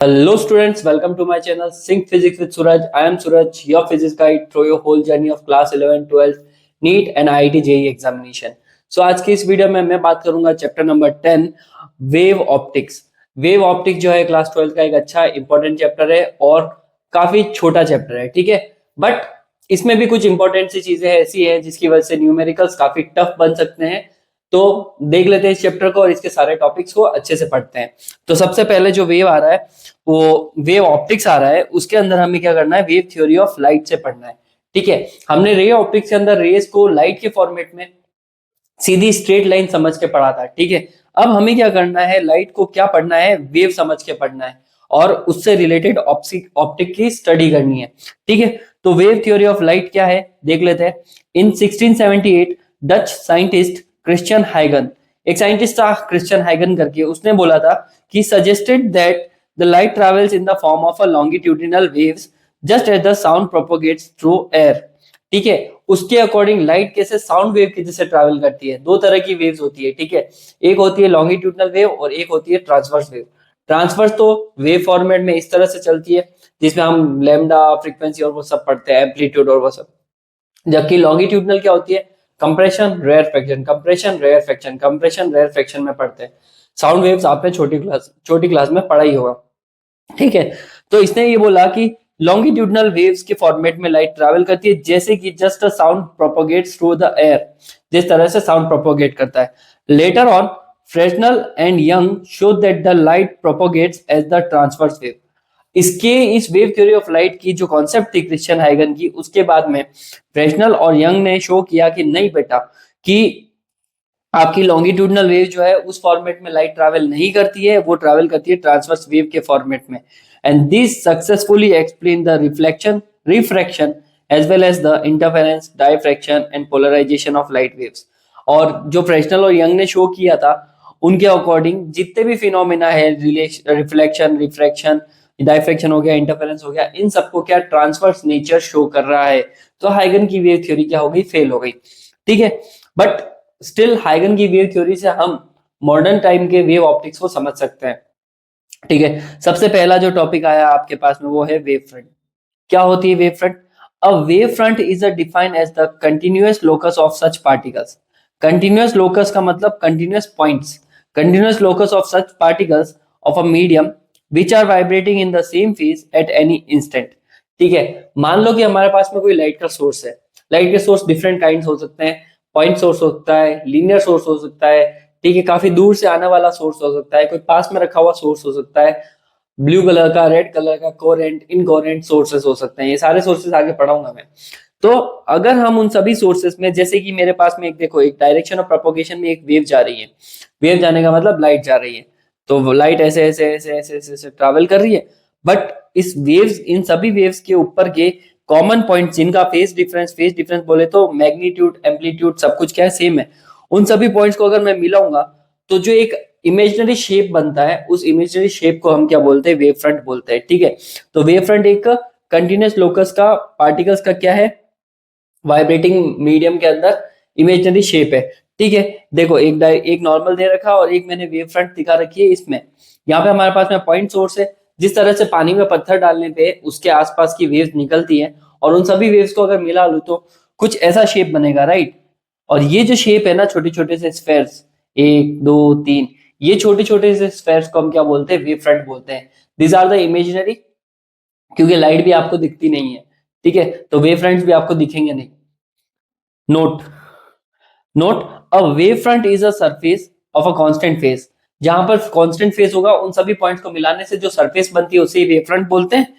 Hello students, welcome to my channel Sync Physics with Suraj. I am Suraj, your physics guide through your whole journey of class 11, 12, NEET and IIT JEE examination. So आज की इस video में मैं बात करूंगा chapter number 10 wave optics. Wave optic जो है class 12 का एक अच्छा इंपॉर्टेंट चैप्टर है और काफी छोटा चैप्टर है, ठीक है। बट इसमें भी कुछ इंपॉर्टेंट सी चीजें ऐसी हैं जिसकी वजह से न्यूमेरिकल्स काफी टफ बन सकते हैं। तो देख लेते हैं इस चैप्टर को और इसके सारे टॉपिक्स को अच्छे से पढ़ते हैं। तो सबसे पहले जो वेव आ रहा है वो वेव ऑप्टिक्स आ रहा है, उसके अंदर हमें क्या करना है, वेव थ्योरी ऑफ लाइट से पढ़ना है, ठीक है। हमने रे ऑप्टिक्स के अंदर रेस को लाइट के फॉर्मेट में सीधी स्ट्रेट लाइन समझ के पढ़ा था, ठीक है। अब हमें क्या करना है, लाइट को क्या पढ़ना है, वेव समझ के पढ़ना है और उससे रिलेटेड ऑप्टिक की स्टडी करनी है, ठीक है। तो वेव थ्योरी ऑफ लाइट क्या है देख लेते हैं। इन 1678 डच साइंटिस्ट क्रिश्चियन हाइगन, एक साइंटिस्ट था क्रिश्चियन हाइगन करके, उसने बोला था कि suggested that the light travels in the form of a longitudinal waves just as the sound propagates through air, ठीक है। उसके अकॉर्डिंग लाइट कैसे साउंड वेव की जैसे ट्रैवल करती है। दो तरह की वेव्स होती है, ठीक है। एक होती है लॉन्गिट्यूडनल वेव और एक होती है ट्रांसवर्स वेव। ट्रांसवर्स तो वेव फॉर्मेट में इस तरह से चलती है जिसमें हम लैम्डा फ्रीक्वेंसी और वो सब पढ़ते हैं, एम्पलीट्यूड और वो सब। जबकि लॉन्गिट्यूडनल क्या होती है, compression rarefaction, compression rarefaction, compression rarefaction में पढ़ते हैं। साउंड वेव्स आपने छोटी क्लास में पढ़ा ही होगा, ठीक है। तो इसने ये बोला कि लॉन्गिट्यूडनल वेव्स के फॉर्मेट में लाइट ट्रैवल करती है जैसे कि just a sound propagates through the air, जिस तरह से साउंड प्रोपोगेट करता है। Later on Fresnel and Young show that the light propagates as the transverse wave. इसके इस वेव थ्योरी ऑफ लाइट की जो कॉन्सेप्ट थी क्रिश्चियन हाइगन की, उसके बाद में फ्रेस्नेल और यंग ने शो किया कि नहीं बेटा, कि आपकी लॉन्गिट्यूडनल वेव जो है उस फॉर्मेट में लाइट ट्रैवल नहीं करती है, वो ट्रैवल करती है ट्रांसवर्स वेव के फॉर्मेट में। And this successfully explain the reflection, refraction as well as the interference, diffraction and polarization of light waves. और जो फ्रेस्नेल और यंग ने शो किया था उनके अकॉर्डिंग जितने भी फिनोमेना है, रिफ्लेक्शन, रिफ्रैक्शन, डायफ्रैक्शन हो गया, इंटरफेरेंस हो गया, इन सबको क्या ट्रांसवर्स नेचर शो कर रहा है। तो हाइगन की वेव थ्योरी क्या हो गई, फेल हो गई, ठीक है। बट स्टिल हाइगन की वेव थ्योरी से हम मॉडर्न टाइम के वेव ऑप्टिक्स को समझ सकते हैं, ठीक है। सबसे पहला जो टॉपिक आया आपके पास में वो है वेव फ्रंट। क्या होती है wave front? A wave front is a defined as the continuous locus of such particles. Continuous locus का मतलब continuous points, continuous locus of such particles of a medium which are vibrating in the same phase at any instant, ठीक है। मान लो कि हमारे पास में कोई लाइट का सोर्स है। लाइट के सोर्स डिफरेंट काइंड हो सकते हैं, पॉइंट सोर्स हो सकता है, लीनियर सोर्स हो सकता है, ठीक है, काफी दूर से आने वाला सोर्स हो सकता है, कोई पास में रखा हुआ सोर्स हो सकता है, ब्लू कलर का, रेड कलर का, कोरेंट, इनकोरेंट सोर्सेस हो सकते हैं। ये सारे सोर्सेस आगे पढ़ाऊंगा मैं। तो अगर हम उन सभी सोर्सेस में, जैसे कि मेरे पास में एक देखो, एक डायरेक्शन ऑफ प्रोपोगेशन में एक वेव जा रही है। वेव जाने का मतलब लाइट जा रही है, तो लाइट ऐसे ऐसे ऐसे ऐसे ऐसे, ऐसे ट्रैवल कर रही है। बट इस वेव्स, इन सभी वेव्स के ऊपर के कॉमन पॉइंट जिनका फेज डिफरेंस बोले तो मैग्नीट्यूड, एम्पलीट्यूड सब कुछ क्या है, सेम है। उन सभी पॉइंट्स को अगर मैं मिलाऊंगा तो जो एक इमेजिनरी शेप बनता है, उस इमेजिनरी शेप को हम क्या बोलते हैं, वेव फ्रंट बोलते हैं, ठीक है। तो वेव फ्रंट एक कंटिन्यूअस लोकस का, पार्टिकल्स का क्या है, वाइब्रेटिंग मीडियम के अंदर इमेजिनरी शेप है, ठीक है। देखो एक नॉर्मल दे रखा और एक मैंने वेव फ्रंट दिखा रखी है। इसमें यहाँ पे हमारे पास में पॉइंट सोर्स है, जिस तरह से पानी में पत्थर डालने पे उसके आसपास की वेव्स निकलती है और उन सभी वेव्स को अगर मिला लूं तो कुछ ऐसा शेप बनेगा, राइट। और ये जो शेप है ना, छोटे छोटे से स्फेयर्स, एक दो तीन, ये छोटे छोटे से स्फेयर्स को हम क्या बोलते हैं, वेव फ्रंट बोलते हैं। दिस आर द इमेजिनरी, क्योंकि लाइट भी आपको दिखती नहीं है, ठीक है, तो वेव फ्रंट्स भी आपको दिखेंगे नहीं। Note, note, a wave front is a surface of a constant face. जहां पर कांस्टेंट फेस होगा, उन सभी पॉइंट्स को मिलाने से जो सरफेस बनती है उसे वेव फ्रंट बोलते हैं।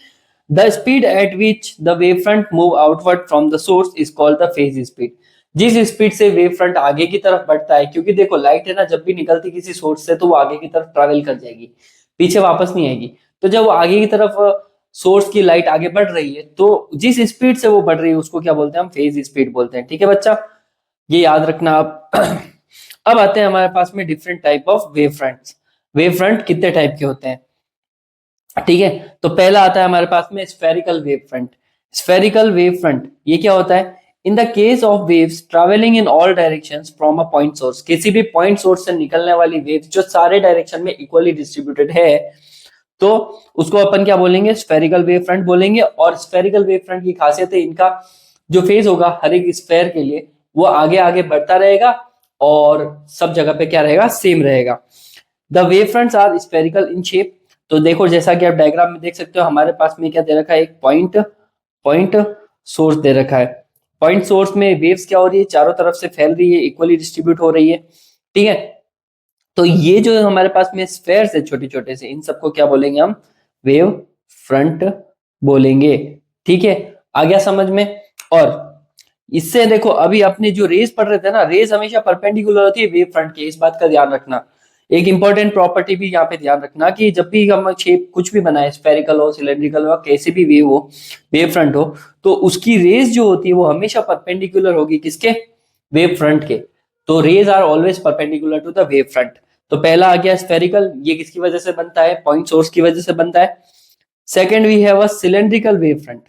The speed at which the wave front move outward from the source is called the phase speed. जिस स्पीड से वेव फ्रंट आगे की तरफ बढ़ता है, क्योंकि देखो लाइट है ना, जब भी निकलती किसी सोर्स से तो वो आगे की तरफ ट्रेवल कर जाएगी, पीछे वापस नहीं आएगी। तो जब वो आगे की तरफ सोर्स की लाइट आगे बढ़ रही है, तो जिस स्पीड से वो बढ़ रही है उसको क्या बोलते हैं, हम फेज स्पीड बोलते हैं, ठीक है बच्चा, ये याद रखना आप। अब आते हैं हमारे पास में different type of wave fronts. Wave front कितने टाइप के होते हैं, ठीक है। तो पहला आता है हमारे पास में spherical wave front. Spherical wave front ये क्या होता है, in the case of waves travelling in all directions from a point source, किसी भी पॉइंट सोर्स से निकलने वाली वेव्स जो सारे डायरेक्शन में इक्वली डिस्ट्रीब्यूटेड है, तो उसको अपन क्या बोलेंगे, स्फेरिकल वेव फ्रंट बोलेंगे। और स्फेरिकल वेव फ्रंट की खासियत है, इनका जो फेज होगा हर एक स्फेयर के लिए वो आगे आगे बढ़ता रहेगा और सब जगह पे क्या रहेगा, सेम रहेगा। The wave fronts are spherical in shape. तो देखो जैसा कि आप डायग्राम में देख सकते हो, हमारे पास में क्या दे रखा है, एक पॉइंट पॉइंट सोर्स दे रखा है। पॉइंट सोर्स में वेव्स क्या हो रही है, चारों तरफ से फैल रही है, इक्वली डिस्ट्रीब्यूट हो रही है, ठीक है। तो ये जो हमारे पास में स्फेयर्स है छोटे छोटे से, इन सबको क्या बोलेंगे हम, वेव फ्रंट बोलेंगे, ठीक है। आ गया समझ में। और इससे देखो अभी अपने जो रेज पढ़ रहे थे ना, रेज हमेशा परपेंडिकुलर होती है वेव फ्रंट के, इस बात का ध्यान रखना। एक इंपॉर्टेंट प्रॉपर्टी भी यहाँ पे ध्यान रखना कि जब भी हम शेप कुछ भी बनाए, स्फेरिकल हो, सिलेंड्रिकल हो, कैसे भी वेव हो, वेव फ्रंट हो, तो उसकी रेज जो होती है वो हमेशा परपेंडिकुलर होगी, किसके, वेव फ्रंट के। तो rays are always perpendicular to the wave front. तो पहला आ गया स्फेरिकल, ये किसकी वजह से बनता है, पॉइंट सोर्स की वजह से बनता है। Second we have a cylindrical wave front,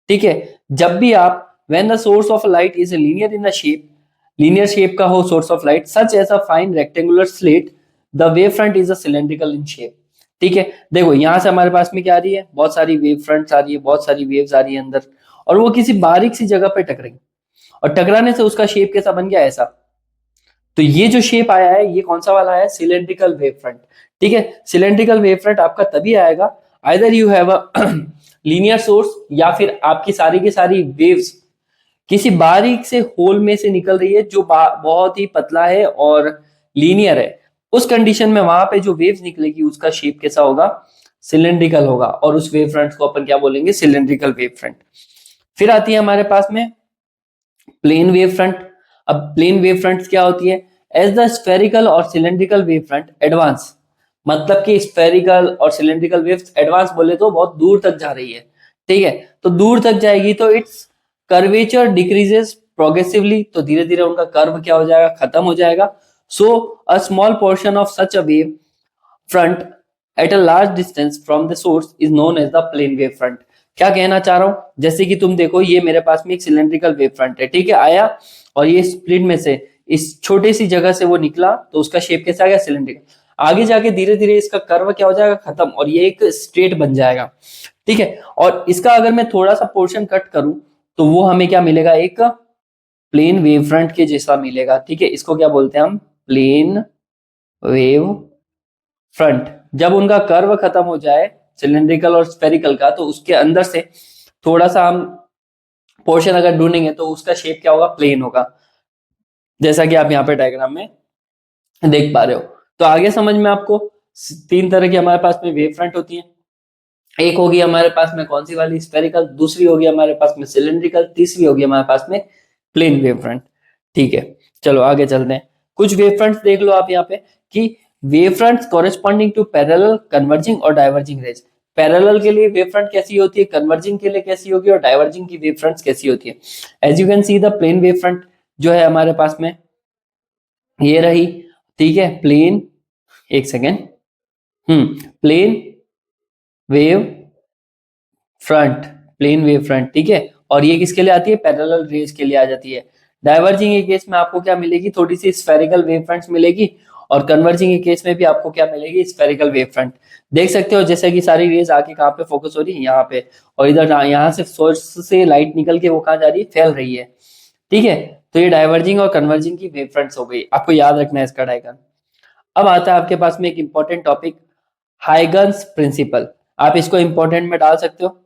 ठीक है। जब भी आप when the source of light is linear in the shape, linear shape का हो source of light such as a fine rectangular slit, the wavefront is a cylindrical in shape, ठीक है। देखो यहां से हमारे पास में क्या आ रही है, बहुत सारी वेव फ्रंट्स आ रही है, बहुत सारी वेव्स आ रही है अंदर, और वो किसी बारीक सी जगह पे टकराई, और टकराने से उसका शेप कैसा बन गया, ऐसा। तो ये जो शेप आया है ये कौन सा वाला है, सिलेंड्रिकल वेव फ्रंट, ठीक है। सिलेंड्रिकल वेव फ्रंट आपका तभी आएगा either you have a linear source, या फिर आपकी सारी की सारी वेव्स किसी बारीक से होल में से निकल रही है जो बहुत ही पतला है और लीनियर है। उस कंडीशन में वहां पे जो वेव्स निकलेगी उसका शेप कैसा होगा, सिलेंड्रिकल होगा, और उस वेव फ्रंट को अपन क्या बोलेंगे, सिलेंड्रिकल वेव फ्रंट। फिर आती है हमारे पास में प्लेन वेव फ्रंट। अब प्लेन वेव फ्रंट क्या होती है, एज द स्फेरिकल और सिलेंड्रिकल वेव फ्रंट एडवांस, मतलब कि स्फेरिकल और सिलेंड्रिकल वेव्स एडवांस बोले तो बहुत दूर तक जा रही है, ठीक है। तो दूर तक जाएगी तो इट्स कर्वेचर डिक्रीजेस प्रोग्रेसिवली, तो धीरे धीरे उनका कर्व क्या हो जाएगा, खत्म हो जाएगा। So a small portion of such a wave front at a large distance from the source is known as the plane wave front. क्या कहना चाह रहा हूं, जैसे कि तुम देखो ये मेरे पास में एक सिलेंड्रिकल वेव फ्रंट है, ठीक है, आया और ये स्प्लिट में से इस छोटी सी जगह से वो निकला, तो उसका शेप कैसा आ गया, सिलेंड्रिकल। आगे जाके धीरे धीरे इसका कर्व क्या हो जाएगा, खत्म, और ये एक स्ट्रेट बन जाएगा, ठीक है। और इसका अगर मैं थोड़ा सा पोर्शन कट करूं तो वो हमें क्या मिलेगा, एक प्लेन वेव फ्रंट के जैसा मिलेगा, ठीक है। इसको क्या बोलते हैं हम, प्लेन वेव फ्रंट। जब उनका कर्व खत्म हो जाए सिलेंड्रिकल और स्फेरिकल का, तो उसके अंदर से थोड़ा सा हम पोर्शन अगर ढूंढेंगे तो उसका शेप क्या होगा, प्लेन होगा, जैसा कि आप यहाँ पे डायग्राम में देख पा रहे हो। तो आगे समझ में आपको, तीन तरह की हमारे पास में वेव फ्रंट होती है। एक होगी हमारे पास में कौन सी वाली, स्फेरिकल, दूसरी होगी हमारे पास में सिलेंड्रिकल, तीसरी होगी हमारे पास में प्लेन वेव फ्रंट, ठीक है। चलो आगे चलते हैं। कुछ वेव फ्रंट्स देख लो आप यहाँ पे कि wave fronts corresponding to parallel, converging और डाइवर्जिंग रेज। पैरेलल के लिए वेव फ्रंट कैसी होती है, कन्वर्जिंग के लिए कैसी होगी, और डाइवर्जिंग की वेव फ्रंट्स कैसी होती है। As you can see the plane wave front जो है हमारे पास में ये रही, ठीक है, प्लेन, एक second, plane wave front, plane wave front, ठीक है। और ये किसके लिए आती है, पैरेलल रेज के लिए आ जाती है। डाइवर्जिंग के केस में आपको क्या मिलेगी, थोड़ी सी स्फेरिकल वेव फ्रंट्स मिलेगी, और कन्वर्जिंग के केस में भी आपको क्या मिलेगी, स्फेरिकल वेव फ्रंट। देख सकते हो जैसे कि सारी रेज आके कहाँ पे फोकस हो रही है, यहाँ पे, और इधर यहाँ से सोर्स से लाइट निकल के वो कहाँ जा रही है, फैल रही है, ठीक है। तो ये डाइवर्जिंग और कन्वर्जिंग की वेव फ्रंट्स हो गई, आपको याद रखना है इसका डायग्राम। अब आता है आपके पास में एक इंपॉर्टेंट टॉपिक, हाइगन्स प्रिंसिपल। आप इसको इंपॉर्टेंट में डाल सकते हो,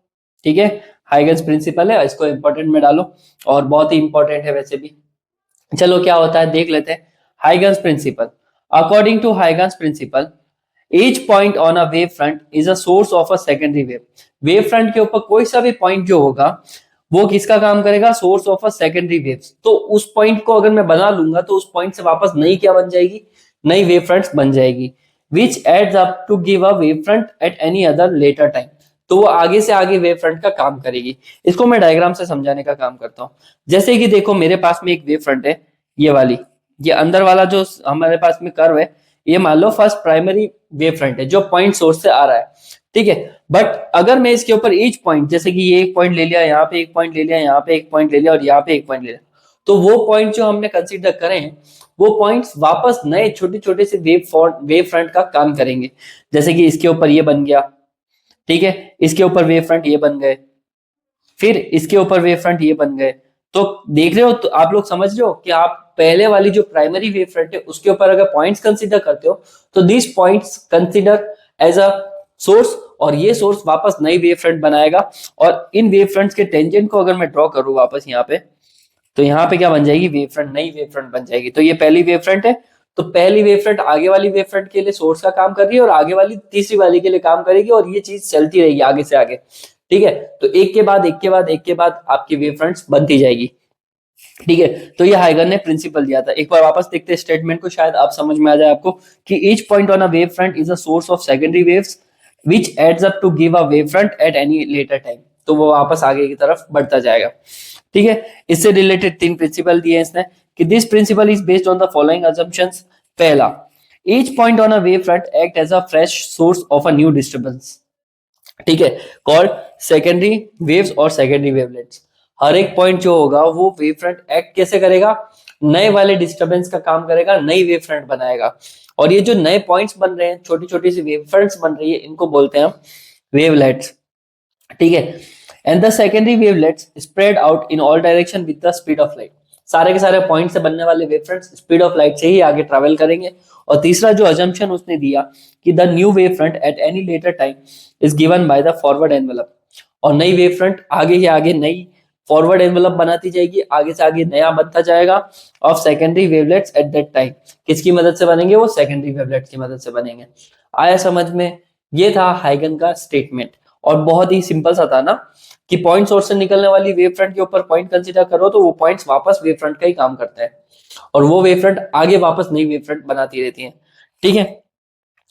ठीक है। हाइगन्स प्रिंसिपल है, इसको इंपॉर्टेंट में डालो, और बहुत ही इंपॉर्टेंट है वैसे भी। चलो क्या होता है देख लेते हैं। Huygens principle, according to Huygens principle, each point on a wave front is a source of a secondary wave। Wave front के ऊपर कोई सा भी पॉइंट जो होगा वो किसका काम करेगा, source of a secondary waves. तो उस पॉइंट को अगर मैं बना लूंगा तो उस पॉइंट से वापस नई क्या बन जाएगी, नई वेव फ्रंट्स बन जाएगी, which adds up to give a wave front at any other later time. तो वो आगे से आगे वेव फ्रंट का काम करेगी। इसको मैं डायग्राम से समझाने का काम करता हूँ। जैसे कि देखो मेरे पास में एक वेव फ्रंट है, ये वाली, ये अंदर वाला जो हमारे पास में कर्व है, ये मान लो फर्स्ट प्राइमरी वेव फ्रंट है जो पॉइंट सोर्स से आ रहा है, ठीक है। बट अगर मैं इसके ऊपर ईच पॉइंट, जैसे कि ये एक पॉइंट ले लिया, यहाँ पे एक पॉइंट ले लिया, यहाँ पे एक पॉइंट ले लिया, और यहाँ पे एक पॉइंट ले लिया, तो वो पॉइंट जो हमने कंसीडर करे हैं वो पॉइंट्स वापस नए छोटे छोटे से वेव फ्रंट का काम करेंगे। जैसे कि इसके ऊपर ये बन गया, ठीक है, इसके ऊपर वेव फ्रंट ये बन गए, फिर इसके ऊपर वेव फ्रंट ये बन गए। तो देख रहे हो, तो आप लोग समझ रहे हो कि आप पहले वाली जो प्राइमरी वेव फ्रंट है उसके ऊपर अगर पॉइंट्स कंसीडर करते हो तो this points consider as a source, और ये सोर्स वापस नई वेव फ्रंट बनाएगा। और इन वेव फ्रंट्स के टेंजेंट को अगर मैं ड्रॉ करूं वापस यहाँ पे, तो यहाँ पे क्या बन जाएगी, वेव फ्रंट, नई वेव फ्रंट बन जाएगी। तो ये पहली वेव फ्रंट है, तो पहली वेव फ्रंट आगे वाली वेव फ्रंट के लिए सोर्स का काम कर रही है और आगे वाली तीसरी वाली के लिए काम करेगी, और ये चीज चलती रहेगी आगे से आगे। ठीक है, तो एक के बाद एक के बाद एक के बाद आपकी वेव फ्रंट्स बनती जाएगी। ठीक है, तो ये हाइगन ने प्रिंसिपल दिया था। एक बार वापस देखते हैं स्टेटमेंट को, शायद आप समझ में आ जाए आपको, कि each point on a wave front is a source of secondary waves which adds up to give a wavefront at any later time। तो वो वापस आगे की तरफ बढ़ता जाएगा। ठीक है, इससे रिलेटेड 3 प्रिंसिपल दिए इसने, कि this principle is based on the following assumptions। पहला, each point on a wavefront act as a fresh source of a new disturbance। ठीक है, कॉल्ड सेकेंडरी वेव्स और सेकेंडरी वेवलेट्स। हर एक पॉइंट जो होगा वो वेव फ्रंट एक्ट कैसे करेगा, नए वाले डिस्टरबेंस का काम करेगा, नई वेव फ्रंट बनाएगा। और ये जो नए पॉइंट्स बन रहे हैं, छोटी छोटी सी वेव फ्रंट्स बन रही है, इनको बोलते हैं हम वेवलेट्स। ठीक है, and the secondary wavelets spread out in all direction with the speed of light. सारे के सारे पॉइंट से बनने वाले wave fronts speed of light से ही आगे ट्रेवल करेंगे। और तीसरा जो अजम्पशन उसने दिया कि the new wave front at any later time is given by the forward envelope. और नई वेव फ्रंट आगे ही आगे नई फॉरवर्ड एनवेलप बनाती जाएगी, आगे से आगे नया बनता जाएगा of secondary wavelets at that time. किसकी मदद से बनेंगे, वो सेकेंडरी वेवलेट्स की मदद से बनेंगे। आया समझ में? ये था हाइगन का स्टेटमेंट, और बहुत ही सिंपल सा था ना, कि पॉइंट सोर्स से निकलने वाली वेव फ्रंट के ऊपर पॉइंट कंसीडर करो तो वो पॉइंट्स वापस वेव फ्रंट का ही काम करते हैं, और वो वेव फ्रंट आगे वापस नई वेव फ्रंट बनाती रहती है। ठीक है,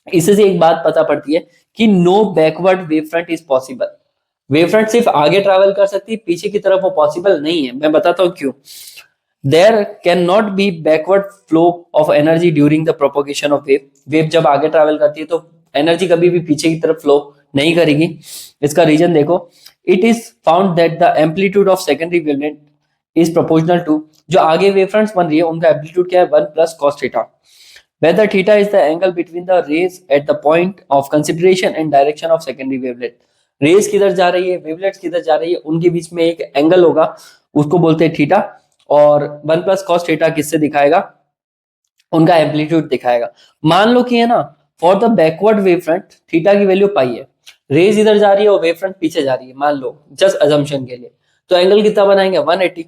इससे से एक बात पता पड़ती है कि no backward wave front is possible. Wave front सिर्फ आगे ट्रैवल कर सकती है, पीछे की तरफ वो पॉसिबल नहीं है। मैं बताता हूँ क्यों। There can not be backward flow of energy during the propagation of wave. Wave जब आगे ट्रैवल करती है तो एनर्जी कभी भी पीछे की तरफ फ्लो नहीं करेगी। इसका रीजन देखो, it is found that the amplitude of secondary wavelet is proportional to, जो आगे वेव फ्रंट्स बन रही है उनका एम्पलीट्यूड क्या है, 1 plus cos theta, whether theta is the angle between the rays at the point of consideration and direction of secondary wavelet। Rays किधर जा रही है, वेवलेट्स किधर जा रही है, उनके बीच में एक एंगल होगा, उसको बोलते हैं थीटा। और 1 प्लस कॉस थीटा किससे दिखाएगा, उनका एम्पलीट्यूड दिखाएगा। मान लो कि है ना, for the backward wave front theta की वैल्यू पाई है, रेज इधर जा रही है और वेव फ्रंट पीछे जा रही है, मान लो जस्ट अजम्पशन के लिए, तो एंगल कितना बनाएंगे, 180।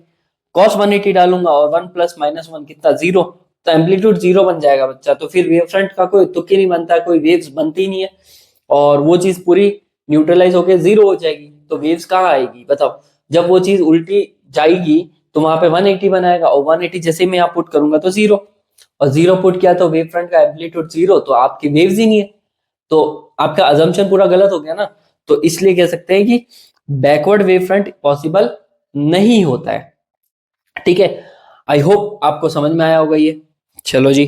कॉस 180 डालूंगा और 1 प्लस माइनस 1 कितना, 0। तो एम्पलीट्यूड 0 बन जाएगा बच्चा। तो फिर वेव फ्रंट का कोई तुक ही नहीं बनता है, कोई वेव्स बनती नहीं है, और वो चीज पूरी न्यूट्रलाइज होकर 0 हो जाएगी। तो वेव्स कहाँ आएगी बताओ, जब वो चीज उल्टी जाएगी तो वहां पे 180 बनाएगा, और 180 जैसे मैं यहाँ पुट करूंगा तो 0, और 0 पुट किया तो वेव फ्रंट का एम्पलीट्यूड 0, तो आपकी वेव्स ही नहीं है। तो आपका अजम्पशन पूरा गलत हो गया ना। तो इसलिए कह सकते हैं कि बैकवर्ड वेव फ्रंट पॉसिबल नहीं होता है। ठीक है, आई होप आपको समझ में आया होगा ये। चलो जी,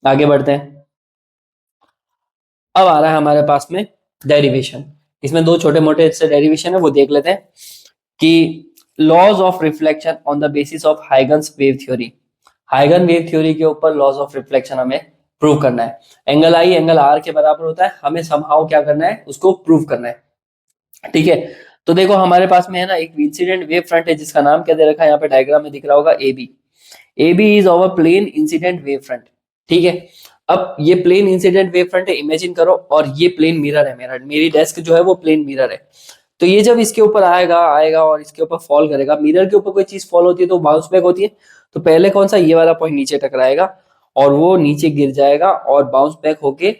आगे बढ़ते हैं। अब आ रहा है हमारे पास में डेरिवेशन। इसमें दो छोटे मोटे से डेरिवेशन है, वो देख लेते हैं। कि laws of reflection on the basis of Huygens wave theory. Huygen wave theory के ऊपर लॉज ऑफ रिफ्लेक्शन हमें प्रूव करना है। एंगल आई एंगल आर के बराबर होता है, हमें समहाउ क्या करना है, उसको प्रूव करना है। ठीक है, तो देखो हमारे पास में है ना एक इंसिडेंट वेव फ्रंट है, जिसका नाम क्या दे रखा है, यहाँ पे डायग्राम में दिख रहा होगा A B. A B is our plane incident wave front. ठीक है, अब ये प्लेन इंसिडेंट वेव फ्रंट है, इमेजिन करो, और ये प्लेन मिरर है, मेरी डेस्क जो है वो प्लेन मिरर है। तो ये जब इसके ऊपर आएगा आएगा और इसके ऊपर फॉल करेगा, मिरर के ऊपर कोई चीज फॉल होती है तो बाउंस बैक होती है। तो पहले कौन सा, ये वाला पॉइंट नीचे टकराएगा और वो नीचे गिर जाएगा और बाउंस बैक होके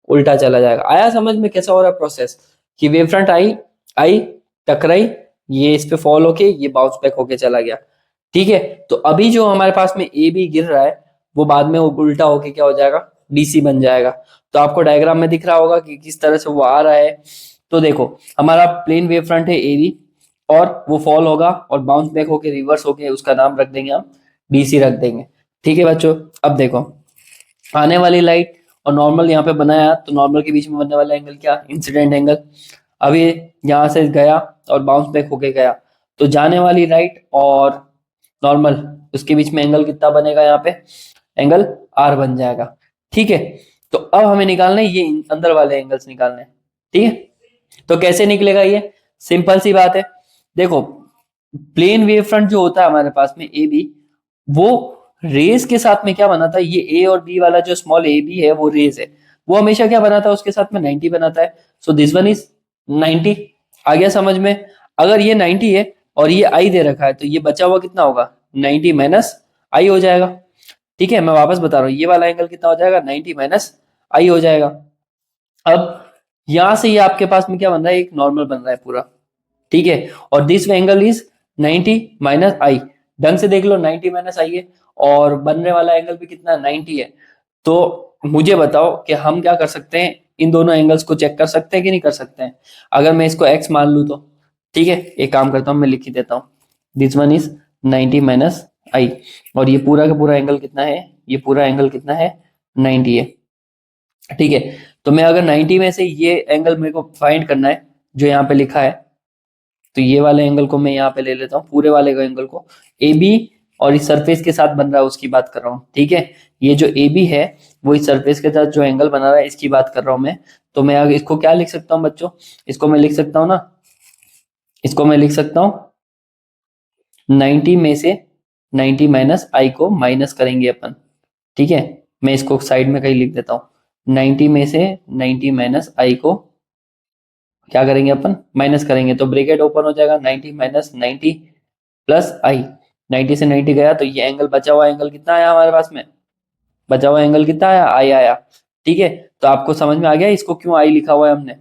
उल्टा चला जाएगा। आया समझ में कैसा हो रहा है प्रोसेस, कि वेव फ्रंट आई आई टकराई, ये इस पे फॉल होके ये बाउंस बैक होके चला गया। ठीक है, तो अभी जो हमारे पास में ए बी गिर रहा है, वो बाद में उल्टा होके क्या हो जाएगा, डीसी बन जाएगा। तो आपको डायग्राम में दिख रहा होगा कि किस तरह से वो आ रहा है। तो देखो हमारा प्लेन वेव फ्रंट है ए बी, और वो फॉल होगा और बाउंस बैक होके रिवर्स होके उसका नाम रख देंगे हम डीसी रख देंगे। ठीक है बच्चों, अब देखो आने वाली लाइट और नॉर्मल यहाँ पे बनाया, तो नॉर्मल के बीच में बनने वाला एंगल क्या, इंसिडेंट एंगल। अभी यहाँ से गया और बाउंस बैक होके गया, तो जाने वाली लाइट और नॉर्मल उसके बीच में एंगल कितना बनेगा, यहाँ पे एंगल आर बन जाएगा। ठीक है, तो अब हमें निकालना है ये अंदर वाले एंगल्स निकालने हैं। ठीक है, तो कैसे निकलेगा ये? सिंपल सी बात है, देखो प्लेन वेव फ्रंट जो होता है हमारे पास में ए बी, वो रेज के साथ में क्या बनाता है, ये ए और बी वाला जो स्मॉल ए बी है वो रेज है, वो हमेशा क्या बनाता है उसके साथ में 90 बनाता है। So this one is 90। आ गया समझ में? अगर ये 90 है और ये आई दे रखा है तो ये बचा हुआ कितना होगा, 90 माइनस आई हो जाएगा। ठीक है, मैं वापस बता रहा हूँ, ये वाला एंगल कितना हो जाएगा, 90 माइनस आई हो जाएगा। अब यहां से ये आपके पास में क्या बन रहा है, एक नॉर्मल बन रहा है पूरा। ठीक है, और दिस एंगल इज 90 माइनस आई। ढंग से देख लो, 90 माइनस आई है और बनने वाला एंगल भी कितना 90 है। तो मुझे बताओ कि हम क्या कर सकते हैं, इन दोनों एंगल्स को चेक कर सकते हैं कि नहीं कर सकते हैं? अगर मैं इसको x मान लूं तो ठीक है, एक काम करता हूं, मैं लिख ही देता हूं, दिस वन इज 90 माइनस आई, और ये पूरा का पूरा एंगल कितना है, ये पूरा एंगल कितना है, 90 है। ठीक है, तो मैं अगर 90 में से ये एंगल मेरे को फाइंड करना है जो यहाँ पे लिखा है, तो ये वाले एंगल को मैं यहाँ पे ले लेता हूँ, पूरे वाले एंगल को, ए बी, और इस सरफेस के साथ बन रहा है उसकी बात कर रहा हूँ। ठीक है, ये जो ए बी है वो इस सरफेस के साथ जो एंगल बना रहा है इसकी बात कर रहा हूँ मैं। तो मैं अगर इसको क्या लिख सकता हूँ बच्चों, इसको मैं लिख सकता हूँ ना, इसको मैं लिख सकता हूँ 90 में से 90 माइनस आई को माइनस करेंगे अपन। ठीक है, मैं इसको साइड में कहीं लिख देता हूँ, 90 में से 90 माइनस आई को क्या करेंगे अपन, माइनस करेंगे, तो ब्रैकेट ओपन हो जाएगा, 90 माइनस 90 प्लस आई, 90 से 90 गया तो ये एंगल, बचा हुआ एंगल कितना आया हमारे पास में, बचा हुआ एंगल कितना आया, आई आया। ठीक है, तो आपको समझ में आ गया इसको क्यों आई लिखा हुआ है हमने,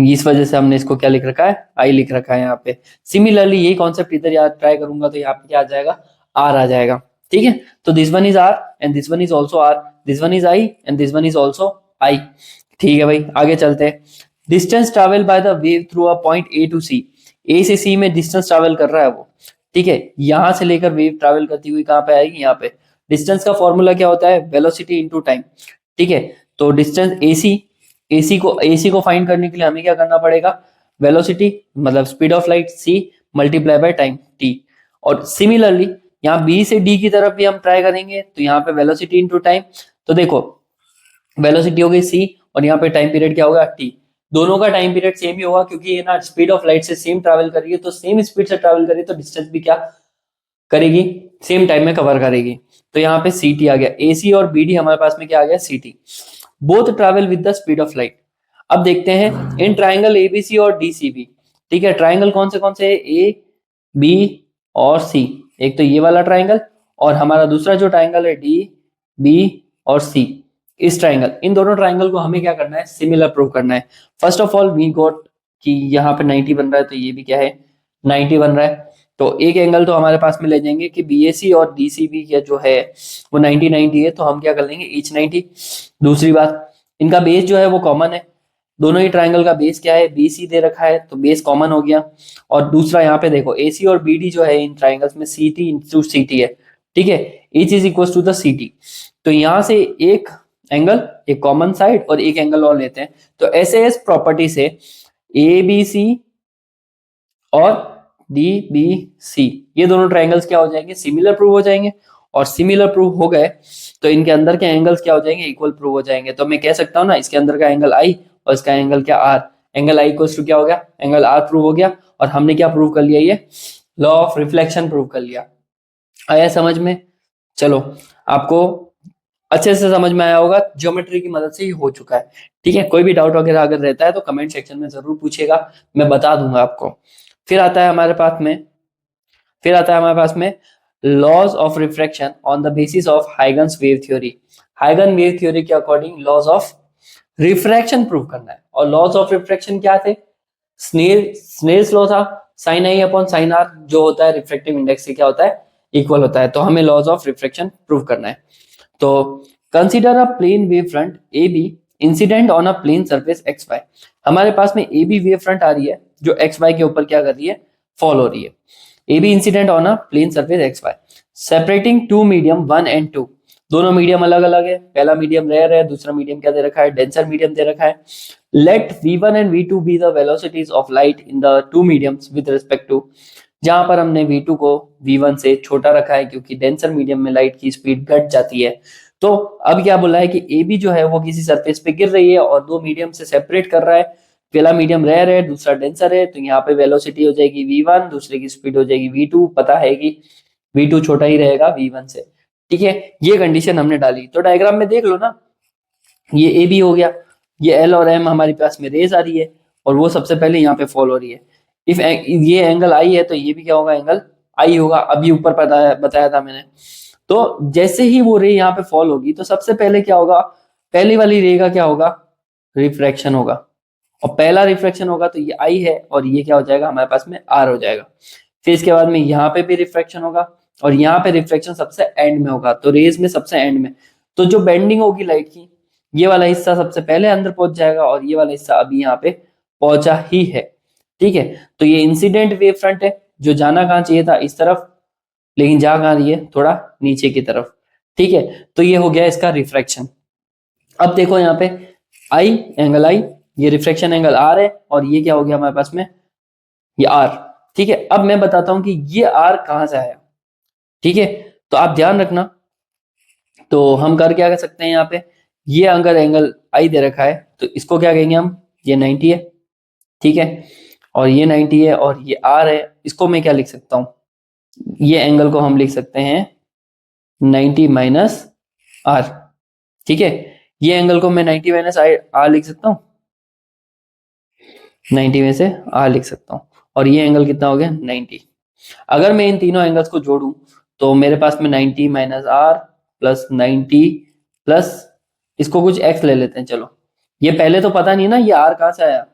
इस वजह से हमने इसको क्या लिख रखा है, आई लिख रखा है यहाँ पे। सिमिलरली यही कॉन्सेप्ट इधर याद ट्राई करूंगा तो यहाँ पे क्या आ जाएगा, आर आ जाएगा। ठीक है, तो this one is R and this one is also R, this one is I and this one is also I. ठीक है भाई, आगे चलते हैं। Distance travel by the wave through a point A to C, A से C में distance travel कर रहा है वो। ठीक है, यहां से लेकर वेव ट्रेवल करती हुई कहां पे आएगी, यहाँ पे। डिस्टेंस का फॉर्मूला क्या होता है, वेलोसिटी इनटू टाइम। ठीक है, तो डिस्टेंस एसी को फाइंड करने के लिए हमें क्या करना पड़ेगा, वेलोसिटी मतलब speed of light c multiply by time t. और सिमिलरली यहाँ बी से डी की तरफ भी हम ट्राई करेंगे, तो यहाँ पे वेलोसिटी इनटू टाइम, तो देखो वेलोसिटी हो गई सी और यहाँ पे टाइम पीरियड क्या होगा, टी। दोनों का टाइम पीरियड सेम ही होगा क्योंकि ये ना स्पीड ऑफ लाइट से सेम ट्रैवल कर रही है, तो सेम स्पीड से ट्रैवल करिए तो डिस्टेंस भी क्या करेगी, सेम टाइम में कवर करेगी। तो यहाँ पे सी टी आ गया, ए सी और बी डी हमारे पास में क्या आ गया, c t. Both travel with the speed of light. अब देखते हैं इन ट्राइंगल एबीसी और डीसीबी। ठीक है, ट्राइंगल कौन से है, ए बी और सी। एक तो ये वाला ट्राइंगल और हमारा दूसरा जो ट्राइंगल है डी बी और सी, इस ट्राइंगल, इन दोनों ट्राइंगल को हमें क्या करना है, सिमिलर प्रूव करना है। First of all we got कि यहाँ पे 90 बन रहा है तो ये भी क्या है, 90 बन रहा है। तो एक एंगल तो हमारे पास में ले जाएंगे कि बीएसी और डीसीबी का जो है वो 90 90 है, तो हम क्या कर लेंगे, ईच 90। दूसरी बात, इनका बेस जो है वो कॉमन है, दोनों ही ट्राइंगल का बेस क्या है, बीसी दे रखा है तो बेस कॉमन हो गया। और दूसरा यहाँ पे देखो एसी और बीडी जो है इन ट्राइंगल्स में c t into c t है। ठीक है, each is equal to the c t. तो यहाँ से एक एंगल, एक कॉमन साइड और एक एंगल और लेते हैं, तो ऐसे एस प्रॉपर्टी से ए बी सी और डी बी सी, ये दोनों ट्राइंगल्स क्या हो जाएंगे, सिमिलर प्रूव हो जाएंगे। और सिमिलर प्रूव हो गए तो इनके अंदर के एंगल्स क्या हो जाएंगे, इक्वल प्रूव हो जाएंगे। तो मैं कह सकता हूँ ना, इसके अंदर का एंगल आई और इसका एंगल क्या, r. Angle i equal to क्या हो गया, एंगल आर प्रूव हो गया। और हमने क्या प्रूव कर लिया, ये लॉ ऑफ रिफ्लेक्शन प्रूव कर लिया। आया समझ में? चलो, आपको अच्छे से समझ में आया होगा, ज्योमेट्री की मदद से ही हो चुका है। ठीक है, कोई भी डाउट वगैरह अगर रहता है तो कमेंट सेक्शन में जरूर पूछिएगा, मैं बता दूंगा आपको। फिर आता है हमारे पास में, laws of refraction on the basis of Huygens wave theory. Huygen wave theory के according laws of refraction prove करना है। और लॉज ऑफ रिफ्रैक्शन क्या थे, स्नेल्स लॉ था, साइन आई अपॉन साइन आर जो होता है रिफ्रैक्टिव इंडेक्स से क्या होता है, इक्वल होता है। तो हमें लॉज ऑफ रिफ्रैक्शन प्रूव करना है। तो consider a plane wave front A B incident on a plane surface X Y. हमारे पास में ए बी वेव फ्रंट आ रही है जो एक्स वाई के ऊपर क्या कर रही है, फॉल हो रही है। A B incident on a plane surface X Y, separating two medium 1 and 2। दोनों मीडियम अलग अलग है, पहला मीडियम रेयर है, दूसरा मीडियम क्या दे रखा है, डेंसर मीडियम दे रखा है। Let v1 and v2 be the velocities of light in the two mediums with respect to. जहां पर हमने v2 को v1 से छोटा रखा है क्योंकि डेंसर मीडियम में लाइट की स्पीड घट जाती है, तो अब क्या बोला है कि ए बी जो है वो किसी सरफेस पे गिर रही है और दो मीडियम से सेपरेट कर रहा है। पहला मीडियम रेयर है, दूसरा डेंसर है, तो यहाँ पे वेलोसिटी हो जाएगी v1, दूसरे की स्पीड हो जाएगी v2। पता है कि v2 छोटा ही रहेगा v1 से। ठीक है, ये कंडीशन हमने डाली। तो डायग्राम में देख लो ना, ये ए बी हो गया, ये एल और एम हमारे पास में रेज आ रही है और वो सबसे पहले यहाँ पे फॉल हो रही है। इफ ये एंगल आई है तो ये भी क्या होगा, एंगल आई होगा। अभी ऊपर बताया था मैंने। तो जैसे ही वो रे यहाँ पे फॉल होगी तो सबसे पहले क्या होगा, पहली वाली रे का क्या होगा, रिफ्रैक्शन होगा। और पहला रिफ्रैक्शन होगा तो ये आई है और ये क्या हो जाएगा हमारे पास में आर हो जाएगा। फिर इसके बाद में यहाँ पे भी रिफ्रैक्शन होगा और यहाँ पे रिफ्लेक्शन सबसे एंड में होगा, तो रेज में सबसे एंड में। तो जो बेंडिंग होगी लाइट की, ये वाला हिस्सा सबसे पहले अंदर पहुंच जाएगा और ये वाला हिस्सा अभी यहाँ पे पहुंचा ही है। ठीक है, तो ये इंसिडेंट वेव फ्रंट है जो जाना कहाँ चाहिए था, इस तरफ, लेकिन जा कहाँ रही है, थोड़ा नीचे की तरफ। ठीक है, तो ये हो गया इसका रिफ्रैक्शन। अब देखो यहाँ पे आई, एंगल आई, ये रिफ्रैक्शन एंगल आर है और ये क्या हो गया हमारे पास में, ये आर। ठीक है, अब मैं बताता हूं कि ये आर कहां से आया। ठीक है, तो आप ध्यान रखना। तो हम क्या कर सकते हैं यहाँ पे, ये अगर एंगल आई दे रखा है तो इसको क्या कहेंगे हम, ये 90 है। ठीक है, और ये 90 है और ये आर है। इसको मैं क्या लिख सकता हूँ, ये एंगल को हम लिख सकते हैं 90 माइनस आर। ठीक है, ये एंगल को मैं 90 माइनस आर लिख सकता हूँ, 90 में से आर लिख सकता हूँ। और ये एंगल कितना हो गया, 90। अगर मैं इन तीनों एंगल्स को जोड़ूं तो मेरे पास में 90 माइनस आर प्लस 90 प्लस, इसको कुछ एक्स ले लेते हैं चलो। ये पहले तो पता नहीं ना ये आर कहाँ से आया,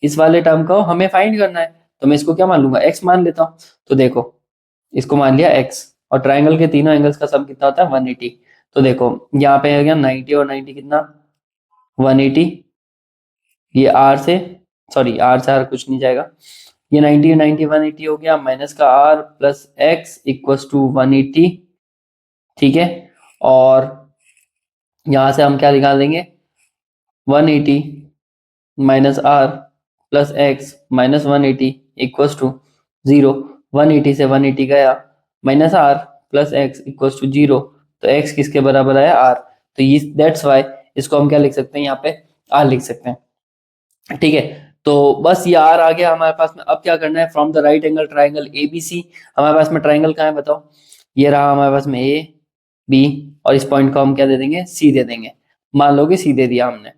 इस वाले टर्म को हमें फाइंड करना है, तो मैं इसको क्या मान लूंगा, एक्स मान लेता हूँ। तो देखो इसको मान लिया एक्स, और ट्राइंगल के तीनों एंगल्स का सम कितना होता है, 180। तो देखो यहाँ पे हो गया 90 और 90 कितना, 180। ये आर से, सॉरी आर से आर कुछ नहीं जाएगा, ये 90 90 180 हो गया, माइनस का r plus x equals to 180। ठीक है, और यहां से हम क्या निकाल देंगे, 180 minus r plus x minus 180 equals to 0। 180 से 180 गया, minus r plus x equals to 0। तो एक्स किसके बराबर आया, आर। तो ये दैट्स वाई इसको हम क्या लिख सकते हैं, यहाँ पे आर लिख सकते हैं। ठीक है, तो बस ये आर आ गया हमारे पास में। अब क्या करना है, from the right angle triangle ABC, हमारे पास में ट्राइंगल कहाँ है बताओ, ये रहा हमारे पास में ए बी, और इस पॉइंट को हम क्या दे देंगे, सी दे देंगे। मान लो कि सी दे दिया हमने,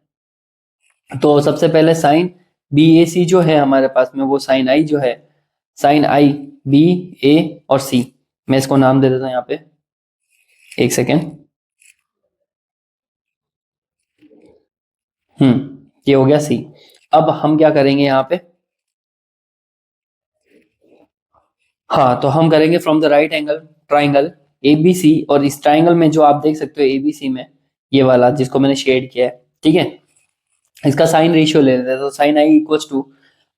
तो सबसे पहले साइन बी ए सी जो है हमारे पास में, वो साइन आई जो है, साइन आई बी ए और सी, मैं इसको नाम दे देता हूँ यहाँ पे, एक सेकेंड। ये हो गया सी। अब हम क्या करेंगे यहाँ पे, हाँ तो हम करेंगे from the right angle triangle ABC, और इस ट्राइंगल में जो आप देख सकते हो एबीसी में, ये वाला जिसको मैंने शेड किया है, ठीक है, इसका साइन रेशियो ले लेते हैं। तो sine I equals to,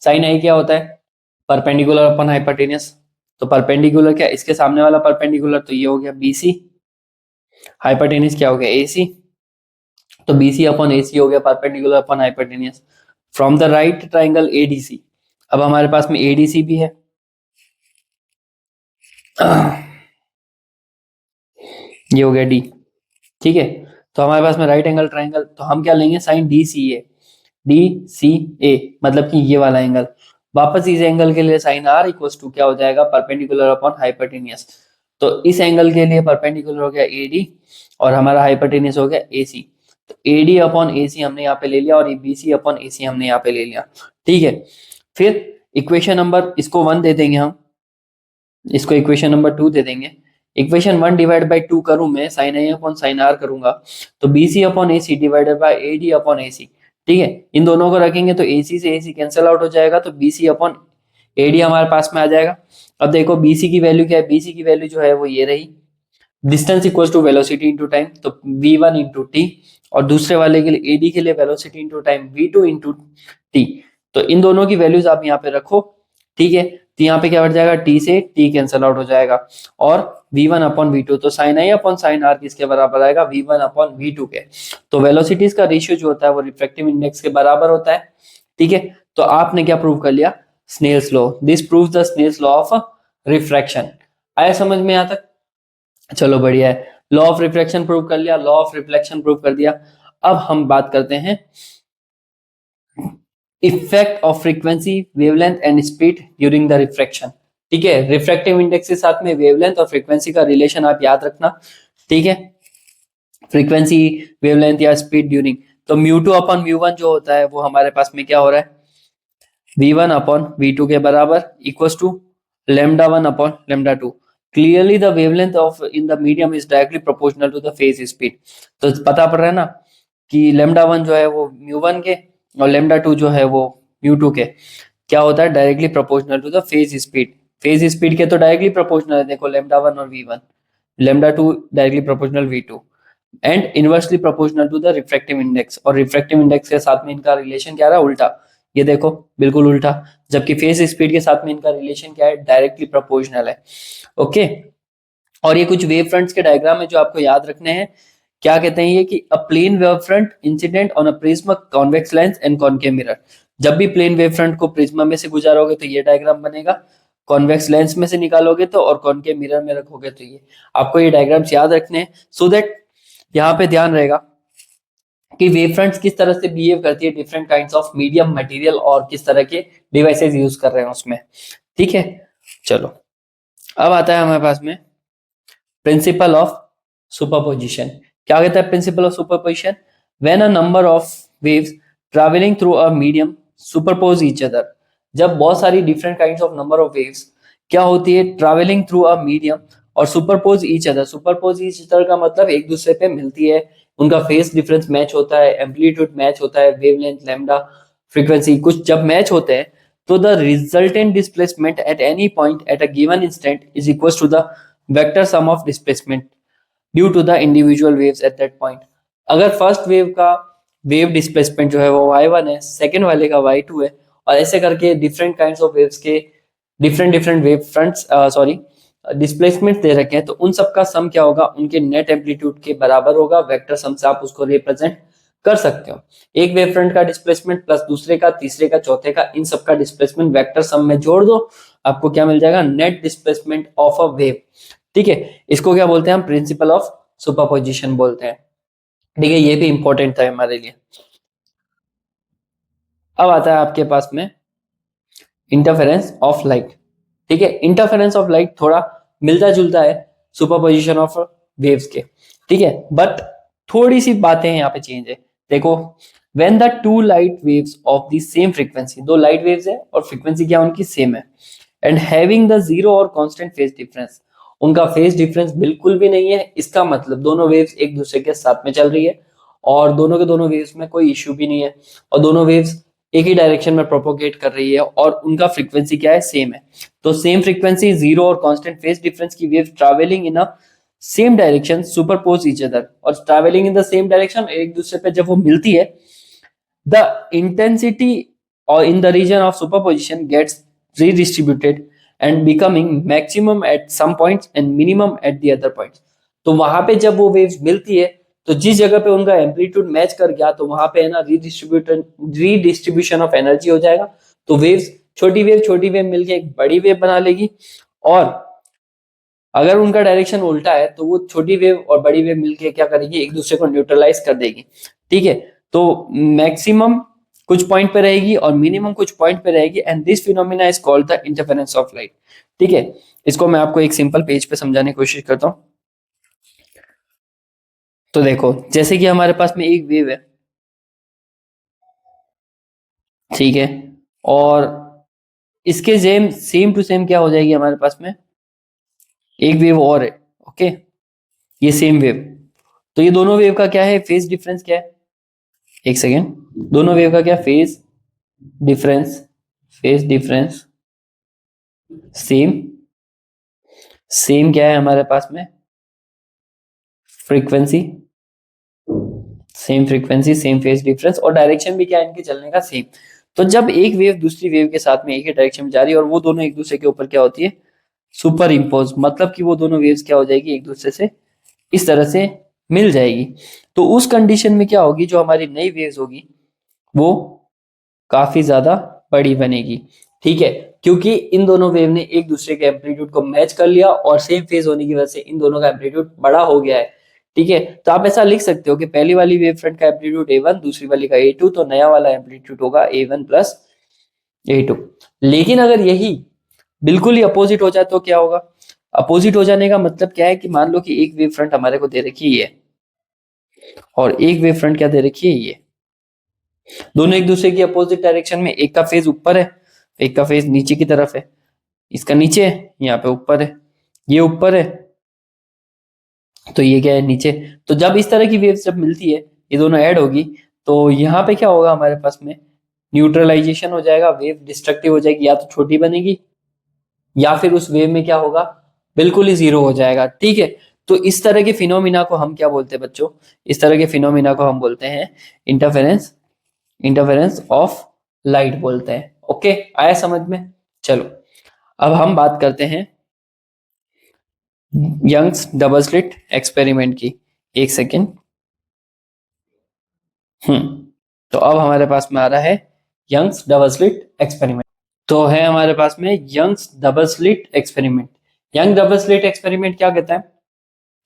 sine I क्या होता है, परपेंडिकुलर अपन हाइपोटेनियस। तो परपेंडिकुलर क्या, इसके सामने वाला परपेंडिकुलर, तो ये हो गया बीसी, हाइपोटेनियस क्या हो गया एसी, तो बीसी अपॉन एसी हो गया perpendicular upon hypotenuse. From the right triangle ADC, अब हमारे पास में एडीसी भी है। ये हो गया डी। ठीक है, तो हमारे पास में राइट एंगल ट्राइंगल, तो हम क्या लेंगे, साइन डी सी ए, डी सी ए मतलब कि ये वाला एंगल। वापस इस एंगल के लिए साइन आर इक्वल्स टू क्या हो जाएगा, परपेंडिकुलर अपॉन हाइपोटेनियस। तो इस एंगल के लिए परपेंडिकुलर हो गया एडी और हमारा हाइपोटेनियस हो गया एसी। तो एडी अपॉन एसी हमने यहाँ पे ले लिया और ये बीसी अपॉन एसी हमने यहाँ पे ले लिया। ठीक है, फिर इक्वेशन नंबर, इसको 1 दे देंगे हम, इसको इक्वेशन नंबर 2 दे देंगे। इक्वेशन 1 डिवाइड बाई 2 करूं मैं, साइन आई अपॉन साइन आर करूंगा, तो BC upon AC divided by AD upon AC. ठीक है, इन दोनों को रखेंगे तो एसी से एसी कैंसिल आउट हो जाएगा, तो बीसी अपॉन एडी हमारे पास में आ जाएगा। अब देखो बीसी की वैल्यू क्या है, बीसी की वैल्यू जो है वो ये रही, distance equals to velocity into time, तो v1 इंटू टी, और दूसरे वाले के लिए एडी के लिए velocity into time v2 into T. तो इन दोनों की वैल्यूज आप यहाँ पे रखो। ठीक है, तो यहाँ पे क्या बढ़ जाएगा, टी से टी कैंसल आउट हो जाएगा, और v1 अपॉन v2, तो साइन आई अपॉन साइन आर किसके बराबर आएगा, v1 अपॉन v2 के। तो वेलोसिटीज का रेशियो जो होता है वो रिफ्रैक्टिव इंडेक्स के बराबर होता है। ठीक है, तो आपने क्या प्रूव कर लिया, Snell's law, this proves the Snell's law of refraction. आया समझ में यहाँ तक, चलो बढ़िया है। लॉ ऑफ रिफ्रैक्शन प्रूव कर लिया, लॉ ऑफ रिफ्लेक्शन प्रूव कर दिया। अब हम बात करते हैं effect of frequency, wavelength and speed during the refraction. ठीक है, रिफ्रैक्टिव इंडेक्स के साथ में वेवलेंथ और फ्रीक्वेंसी का रिलेशन आप याद रखना। ठीक है, फ्रीक्वेंसी, वेवलेंथ या स्पीड ड्यूरिंग, तो म्यू2 अपॉन म्यू1 जो होता है वो हमारे पास में क्या हो रहा है, v1 अपॉन v2 के बराबर equals to lambda 1 upon lambda 2। Clearly the wavelength of in the medium is directly proportional to the phase speed. तो पता पड़ रहा है ना कि lambda 1 जो है वो म्यू1 के और lambda 2 जो है वो म्यू2 के क्या होता है, directly proportional to the phase speed. Phase speed के तो डायरेक्टली प्रोपोर्शनल है, देखो lambda 1 और v1, lambda 2 directly proportional v2 and inversely proportional to the refractive index. और रिफ्रैक्टिव इंडेक्स के साथ में इनका रिलेशन क्या रहा है, उल्टा, ये देखो बिल्कुल उल्टा। जबकि फेज स्पीड के साथ में इनका रिलेशन क्या है, डायरेक्टली प्रोपोर्शनल है। ओके, और ये कुछ वेव फ्रंट्स के डायग्राम है जो आपको याद रखने हैं। क्या कहते हैं ये कि a plane wave front incident on a prism, convex lens and concave mirror. जब भी प्लेन वेव फ्रंट को प्रिज्मा में से गुजारोगे तो ये डायग्राम बनेगा, कॉन्वेक्स लेंस में से निकालोगे तो, और कॉनकेव मिरर में रखोगे तो ये। आपको ये डायग्राम्स याद रखने हैं सो दैट यहाँ पे ध्यान रहेगा कि वेव फ्रंट्स किस तरह से बिहेव करती है different kinds of medium material और किस तरह के डिवाइसेस यूज कर रहे हैं उसमें। ठीक है, चलो अब आता है हमारे पास में प्रिंसिपल ऑफ सुपरपोजिशन। क्या कहता है principle of superposition, when a number of waves travelling through a medium superpose each other. जब बहुत सारी different kinds of number of waves क्या होती है, ट्रैवलिंग थ्रू अ मीडियम और superpose each other. Superpose each other का मतलब एक दूसरे पे मिलती है, उनका फेस डिफरेंस मैच होता है, एम्पलीट्यूड मैच होता है, वेवलेंथ, लैम्डा, फ्रीक्वेंसी कुछ जब मैच होते हैं तो the resultant displacement at any point at a given instant is equal to the vector sum of displacement due to the individual waves at that point. अगर first wave का wave displacement जो है वो y1 है, second वाले का y2 है, और ऐसे करके डिफरेंट काइंड्स ऑफ वेव्स के different different wave fronts sorry displacement दे रखे हैं, तो उन सब का सम क्या होगा, उनके नेट एम्पलीट्यूड के बराबर होगा। वेक्टर सम से आप उसको रिप्रेजेंट कर सकते हो। एक वेव फ्रंट का डिस्प्लेसमेंट प्लस दूसरे का, तीसरे का, चौथे का, इन सब का डिस्प्लेसमेंट वेक्टर सम में जोड़ दो, आपको क्या मिल जाएगा, net displacement of a wave. ठीक है, इसको क्या बोलते हैं हम, प्रिंसिपल ऑफ सुपरपोजिशन बोलते हैं। ठीक है, ये भी इंपॉर्टेंट था हमारे लिए। अब आता है आपके पास में इंटरफेरेंस ऑफ लाइट। ठीक है, इंटरफेरेंस ऑफ लाइट थोड़ा मिलता जुलता है सुपरपोजिशन ऑफ वेव्स के। ठीक है, बट थोड़ी सी बातें यहाँ पे चेंज है। देखो, when the two light waves of the same frequency, दो लाइट वेव्स है और फ्रीक्वेंसी क्या उनकी सेम है, एंड हैविंग द जीरो और कांस्टेंट फेज डिफरेंस, उनका फेज डिफरेंस बिल्कुल भी नहीं है, इसका मतलब दोनों वेव्स एक दूसरे के साथ में चल रही है और दोनों के दोनों वेव्स में कोई इश्यू भी नहीं है, और दोनों वेव्स एक ही डायरेक्शन में प्रोपोगेट कर रही है और उनका फ्रीक्वेंसी क्या है, सेम है। तो सेम फ्रीक्वेंसी, जीरो और कांस्टेंट फेज डिफरेंस की wave travelling in a same direction superpose each other, और travelling in the same direction एक दूसरे पे जब वो मिलती है, द इंटेंसिटी और in the region of superposition gets redistributed and becoming maximum at some points and minimum at the other points। तो वहां पे जब वो वेव्स मिलती है तो जिस जगह पे उनका एम्पलीट्यूड मैच कर गया तो वहां पे है ना रीडिस्ट्रीब्यूशन ऑफ एनर्जी हो जाएगा। तो वेव्स, छोटी वेव मिलके एक बड़ी वेव बना लेगी, और अगर उनका डायरेक्शन उल्टा है तो वो छोटी वेव और बड़ी वेव मिलके क्या करेगी, एक दूसरे को न्यूट्रलाइज कर देगी। ठीक है, तो मैक्सिमम कुछ पॉइंट पे रहेगी और मिनिमम कुछ पॉइंट पे रहेगी, and this phenomena is called the interference of light. ठीक है, इसको मैं आपको एक सिंपल पेज पे समझाने की कोशिश करता हूँ। तो देखो, जैसे कि हमारे पास में एक वेव है, ठीक है, और इसके सेम टू सेम क्या हो जाएगी हमारे पास में, एक वेव और है, ओके, ये सेम वेव। तो ये दोनों वेव का क्या है, फेज डिफरेंस क्या है, एक सेकेंड, दोनों वेव का क्या phase difference, phase difference same, same क्या है हमारे पास में, frequency, same frequency, same phase difference, और डायरेक्शन भी क्या है इनके चलने का, सेम। तो जब एक वेव दूसरी वेव के साथ में एक ही डायरेक्शन में जा रही है और वो दोनों एक दूसरे के ऊपर क्या होती है, सुपर इम्पोज, मतलब कि वो दोनों वेव्स क्या हो जाएगी, एक दूसरे से इस तरह से मिल जाएगी। तो उस कंडीशन में क्या होगी, जो हमारी नई वेव्स होगी वो काफी ज्यादा बड़ी बनेगी। ठीक है, क्योंकि इन दोनों वेव ने एक दूसरे के एम्पलीट्यूड को मैच कर लिया और सेम फेज होने की वजह से इन दोनों का एम्पलीट्यूड बड़ा हो गया है। ठीक है, तो आप ऐसा लिख सकते हो कि पहली वाली वेव फ्रंट का एम्पलीट्यूड A1, दूसरी वाली का A2, तो नया वाला एम्पलीट्यूड होगा A1 प्लस A2। लेकिन अगर यही बिल्कुल ही अपोजिट हो जाए तो क्या होगा? अपोजिट हो जाने का मतलब क्या है कि मान लो कि एक वेव फ्रंट हमारे को दे रखी है और एक वेव फ्रंट क्या दे रखी है, ये दोनों एक दूसरे की अपोजिट डायरेक्शन में, एक का फेज ऊपर है, एक का फेज नीचे की तरफ है। इसका नीचे है, यहाँ पे ऊपर है, ये ऊपर है, तो ये क्या है, नीचे। तो जब इस तरह की वेव्स जब मिलती है, ये दोनों ऐड होगी, तो यहाँ पे क्या होगा हमारे पास में, न्यूट्रलाइजेशन हो जाएगा, वेव डिस्ट्रक्टिव हो जाएगी, या तो छोटी बनेगी या फिर उस वेव में क्या होगा, बिल्कुल ही जीरो हो जाएगा। ठीक है, तो इस तरह के फिनोमिना को हम क्या बोलते हैं बच्चों? इस तरह के फिनोमिना को हम बोलते हैं इंटरफेरेंस, इंटरफेरेंस ऑफ लाइट बोलते हैं। ओके, आया समझ में? चलो, अब हम बात करते हैं यंग्स डबल स्लिट एक्सपेरिमेंट की। एक सेकेंड। तो अब हमारे पास में आ रहा है यंग्स डबल स्लिट एक्सपेरिमेंट। तो है हमारे पास में Young's double slit experiment. Young double slit experiment क्या कहता है?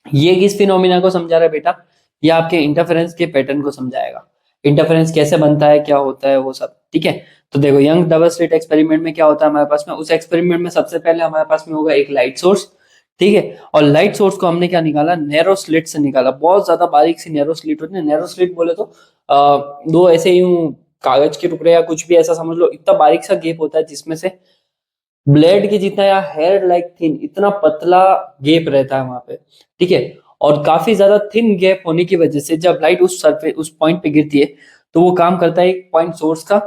ये किस फिनोमिना को समझा रहा है बेटा? ये आपके इंटरफेरेंस के पैटर्न को समझाएगा। इंटरफेरेंस कैसे बनता है, क्या होता है, वो सब। ठीक है, तो देखो यंग डबल स्लिट एक्सपेरिमेंट में क्या होता है हमारे पास में, उस एक्सपेरिमेंट में सबसे पहले हमारे पास में होगा एक लाइट सोर्स। ठीक है, और लाइट सोर्स को हमने क्या निकाला, नैरो स्लिट से निकाला। बहुत ज्यादा बारीक सी नैरो स्लिट होती है। नैरो स्लिट बोले तो दो ऐसे यूं कागज के टुकड़े या कुछ भी ऐसा समझ लो, इतना बारीक सा गेप होता है जिसमें से ब्लेड के जितना या हेयर लाइक थिन इतना पतला गेप रहता है वहां पे। ठीक है, और काफी ज्यादा थिन गैप होने की वजह से जब लाइट उस सरफेस उस पॉइंट पे गिरती है तो वो काम करता है एक पॉइंट सोर्स का।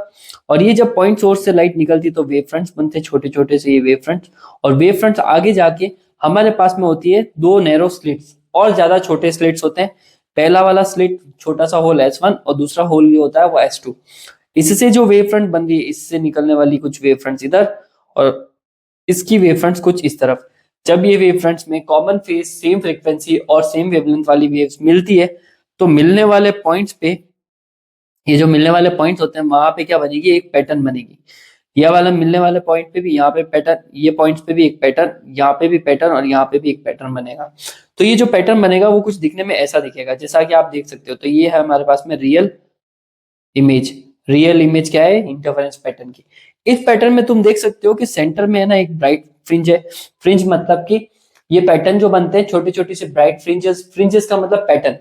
और ये जब पॉइंट सोर्स से लाइट निकलती है तो वेव फ्रंट्स बनते हैं, छोटे छोटे से ये वेव फ्रंट्स। और वेव फ्रंट्स आगे जाके हमारे पास में होती है दो नैरो स्लिट्स, और ज्यादा छोटे स्लिट्स होते हैं। पहला वाला स्लिट छोटा सा होल S1 और दूसरा होल ये होता है वो S2। इससे जो वेव फ्रंट बन रही है, इससे निकलने वाली कुछ वेव फ्रंट्स इधर और इसकी वेव फ्रंट्स कुछ इस तरफ। जब ये वेव फ्रंट्स में कॉमन फेज, सेम फ्रीक्वेंसी और सेम वेवलेंथ वाली वेव्स मिलती है, तो मिलने वाले पॉइंट्स पे, ये जो मिलने वाले पॉइंट्स होते हैं वहां पे क्या बनेगी, एक पैटर्न बनेगी। यह वाला मिलने वाले पॉइंट पे भी यहाँ पे पैटर्न, ये पॉइंट्स पे भी एक पैटर्न, यहाँ पे भी पैटर्न और यहाँ पे भी एक पैटर्न बनेगा। तो ये जो पैटर्न बनेगा वो कुछ दिखने में ऐसा दिखेगा जैसा कि आप देख सकते हो। तो ये है हमारे पास में रियल इमेज। रियल इमेज क्या है, इंटरफेरेंस पैटर्न की। इस पैटर्न में तुम देख सकते हो कि सेंटर में है ना एक ब्राइट फ्रिंज है। फ्रिंज मतलब कि ये पैटर्न जो बनते हैं छोटी छोटी से ब्राइट फ्रिंजेस, फ्रिंजेस का मतलब पैटर्न।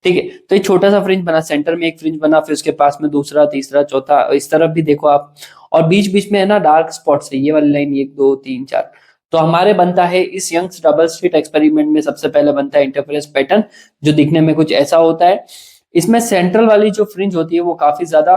ठीक है, तो ये छोटा सा फ्रिंज बना, सेंटर में एक फ्रिंज बना, फिर उसके पास में दूसरा, तीसरा, चौथा, इस तरफ भी देखो आप। और बीच बीच में है ना डार्क स्पॉट्स है, ये वाली लाइन 1 2 3 4। तो हमारे बनता है इस यंग्स डबल स्लिट एक्सपेरिमेंट में सबसे पहले बनता है इंटरफेरेंस पैटर्न, जो दिखने में कुछ ऐसा होता है। इसमें सेंट्रल वाली जो फ्रिंज होती है वो काफी ज्यादा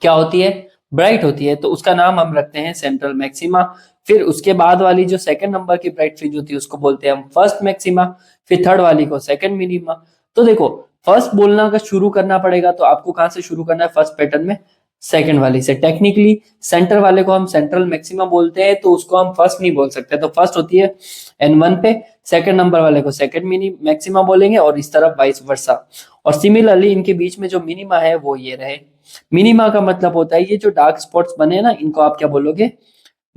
क्या होती है, ब्राइट होती है, तो उसका नाम हम रखते हैं सेंट्रल मैक्सिमा। फिर उसके बाद वाली जो सेकंड नंबर की ब्राइट फ्रिंज होती है उसको बोलते हैं हम फर्स्ट मैक्सिमा। फिर थर्ड वाली को सेकंड मिनिमा। तो देखो, फर्स्ट बोलना अगर शुरू करना पड़ेगा तो आपको कहां से शुरू करना है, फर्स्ट पैटर्न में सेकंड वाली से। टेक्निकली सेंटर वाले को हम सेंट्रल मैक्सिमा बोलते हैं, तो उसको हम फर्स्ट नहीं बोल सकते। तो फर्स्ट होती है N1 पे, सेकंड नंबर वाले को सेकंड मिनी मैक्सिमा बोलेंगे और इस तरफ वाइस वर्सा। और सिमिलरली इनके बीच में जो मिनिमा है वो ये रहे। मिनिमा का मतलब होता है ये जो डार्क स्पॉट्स बने हैं ना, इनको आप क्या बोलोगे,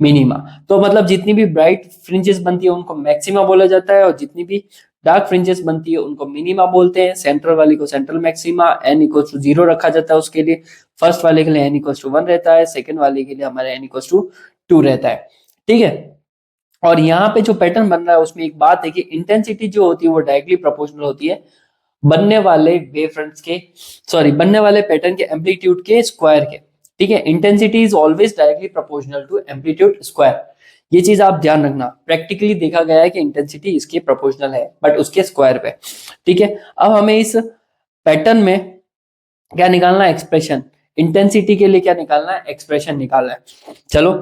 मिनिमा। तो मतलब जितनी भी ब्राइट फ्रिंजेस बनती है उनको मैक्सिमा बोला जाता है, और जितनी भी डार्क फ्रिंजेस बनती है उनको मिनिमा बोलते हैं। सेंट्रल वाली को सेंट्रल मैक्सिमा, n = 0 रखा जाता है उसके लिए। फर्स्ट वाले के लिए n = 1 रहता है, सेकंड वाले के लिए हमारे n = 2 रहता है। ठीक है, और यहाँ पे जो पैटर्न बन रहा है उसमें एक बात है कि इंटेंसिटी जो होती है वो डायरेक्टली प्रोपोर्शनल होती है बनने वाले वेव फ्रंट्स के, सॉरी बनने वाले पैटर्न के एम्पलीट्यूड के स्क्वायर के। ठीक है, intensity is always directly proportional to amplitude square. ये चीज आप ध्यान रखना, प्रैक्टिकली देखा गया है कि इंटेंसिटी इसके प्रोपोर्शनल है बट उसके स्क्वायर पे। ठीक है, अब हमें इस पैटर्न में क्या निकालना है, एक्सप्रेशन। इंटेंसिटी के लिए क्या निकालना है, एक्सप्रेशन निकालना है। चलो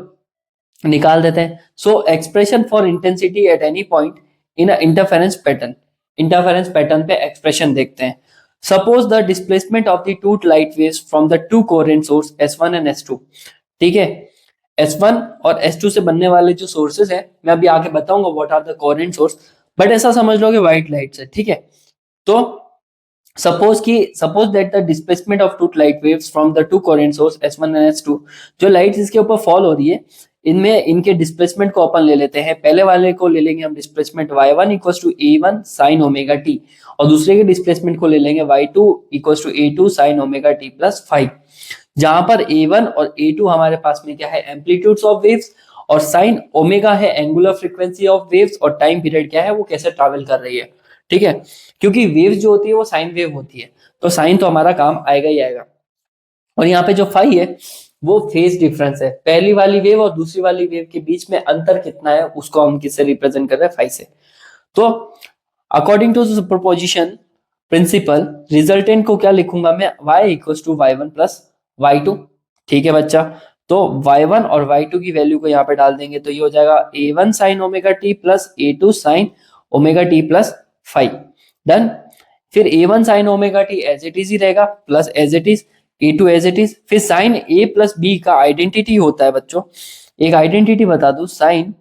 निकाल देते हैं। सो expression for intensity at any point in a interference pattern. Interference pattern पे एक्सप्रेशन देखते हैं। Suppose the displacement of the two light waves from the two coherent source S1 and S2। ठीक है, S1 और S2 से बनने वाले जो सोर्सेज है, मैं अभी आगे बताऊंगा what are the coherent source, but ऐसा समझ लो कि व्हाइट लाइट से। ठीक है, तो suppose that the displacement of two light waves from the two coherent source S1 and S2, जो लाइट इसके ऊपर फॉल हो रही है, इनमें इनके डिस्प्लेसमेंट को अपन ले लेते हैं। पहले वाले को ले लेंगे हम displacement y1 equals to a1 sine omega t, और दूसरे के डिस्प्लेसमेंट को ले लेंगे y2 equals to a2 sine omega T plus 5, जहां पर a1 और a2 हमारे पास में क्या है, एम्पलीट्यूड्स ऑफ वेव्स, और साइन ओमेगा है एंगुलर फ्रीक्वेंसी ऑफ वेव्स, और टाइम पीरियड क्या है, वो कैसे ट्रैवल कर रही है। ठीक है, क्योंकि वेव्स जो होती है वो साइन वेव होती है, तो साइन तो हमारा काम आएगा ही आएगा। और यहाँ पे जो फाई है वो फेज डिफरेंस है, पहली वाली वेव और दूसरी वाली वेव के बीच में अंतर कितना है उसको हम किससे रिप्रेजेंट कर रहे हैं, फाई से। तो according to superposition principle, resultant को क्या लिखूंगा मैं, y equals to y1 plus y2। ठीक है बच्चा, तो y1 और y2 की वैल्यू को यहाँ पे डाल देंगे, तो ये हो जाएगा a1 sine omega T plus a2 sine omega T plus 5। Done. फिर a1 sine omega T as it is ही रहेगा, plus as it is a2 as it is. फिर साइन a प्लस b का आइडेंटिटी होता है बच्चों, एक identity बता दूं, साइन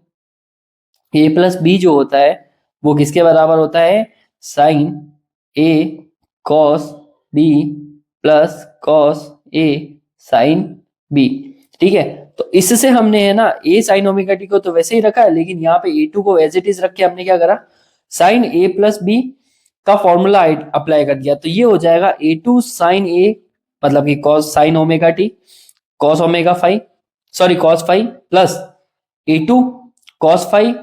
a प्लस b जो होता है वो किसके बराबर होता है, sine a cos b plus cos a sine b। ठीक है, तो इससे हमने है ना a साइन ओमेगा टी को तो वैसे ही रखा है, लेकिन यहाँ पे a2 को एज इट इज रख के हमने क्या करा, साइन a प्लस b का फॉर्मूला अप्लाई कर दिया, तो ये हो जाएगा a2 साइन a, मतलब कि cos sine omega t cos omega 5, sorry cos 5 plus a2 cos 5।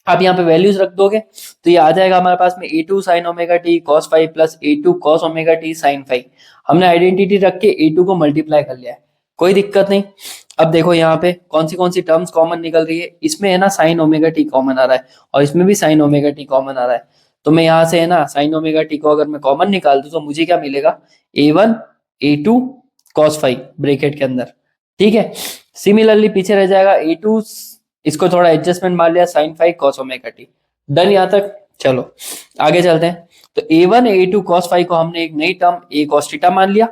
आप यहाँ पे वैल्यूज रख दोगे तो ये आ जाएगा हमारे पास में a2 sine omega t cos 5 plus a2 cos omega t sine 5। हमने आइडेंटिटी रख के a2 को मल्टीप्लाई कर लिया है, कोई दिक्कत नहीं। अब देखो यहाँ पे कौन सी टर्म्स कॉमन निकल रही है, इसमें है ना साइन ओमेगा टी कॉमन आ रहा है, और इसमें भी साइन ओमेगा टी कॉमन आ रहा है, तो मैं यहाँ से है ना साइन ओमेगा टी को अगर मैं कॉमन निकाल दूं तो मुझे क्या मिलेगा, a1 a2 कॉस 5 ब्रैकेट के अंदर। ठीक है, सिमिलरली पीछे रह जाएगा a2, इसको थोड़ा एडजस्टमेंट मार लिया, sine 5 cos omega t. Done यहाँ तक। चलो आगे चलते हैं, तो a1 a2 cos 5 को हमने एक नई टर्म a cos थीटा मान लिया।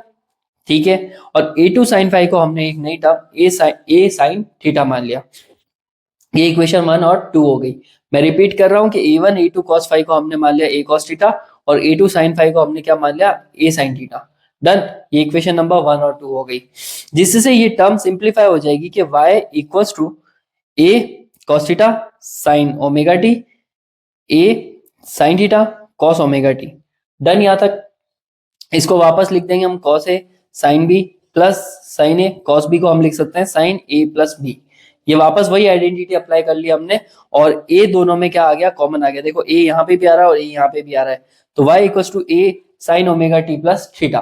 ठीक है, और a2 sin 5 को हमने एक नई टर्म a sin थीटा मान लिया। ये इक्वेशन 1 और 2 हो गई। मैं रिपीट कर रहा हूं कि a1 a2 cos 5 को हमने मान लिया a cos थीटा, और a2 sin 5 को हमने क्या मान लिया, a sin थीटा। डन, ये इक्वेशन नंबर 1 और 2 हो गई, जिससे ये टर्म सिंप्लीफाई हो जाएगी कि y equals to a cos theta sin omega t a sin theta cos omega t. Done यहाँ तक। इसको वापस लिख देंगे हम cos a sin b plus sin a cos b को हम लिख सकते हैं sin a प्लस b। ये वापस वही आइडेंटिटी अप्लाई कर ली हमने, और a दोनों में क्या आ गया, कॉमन आ गया। देखो a यहाँ पे भी आ रहा है और a यहाँ पे भी आ रहा है, तो y equals to a sin omega T plus theta,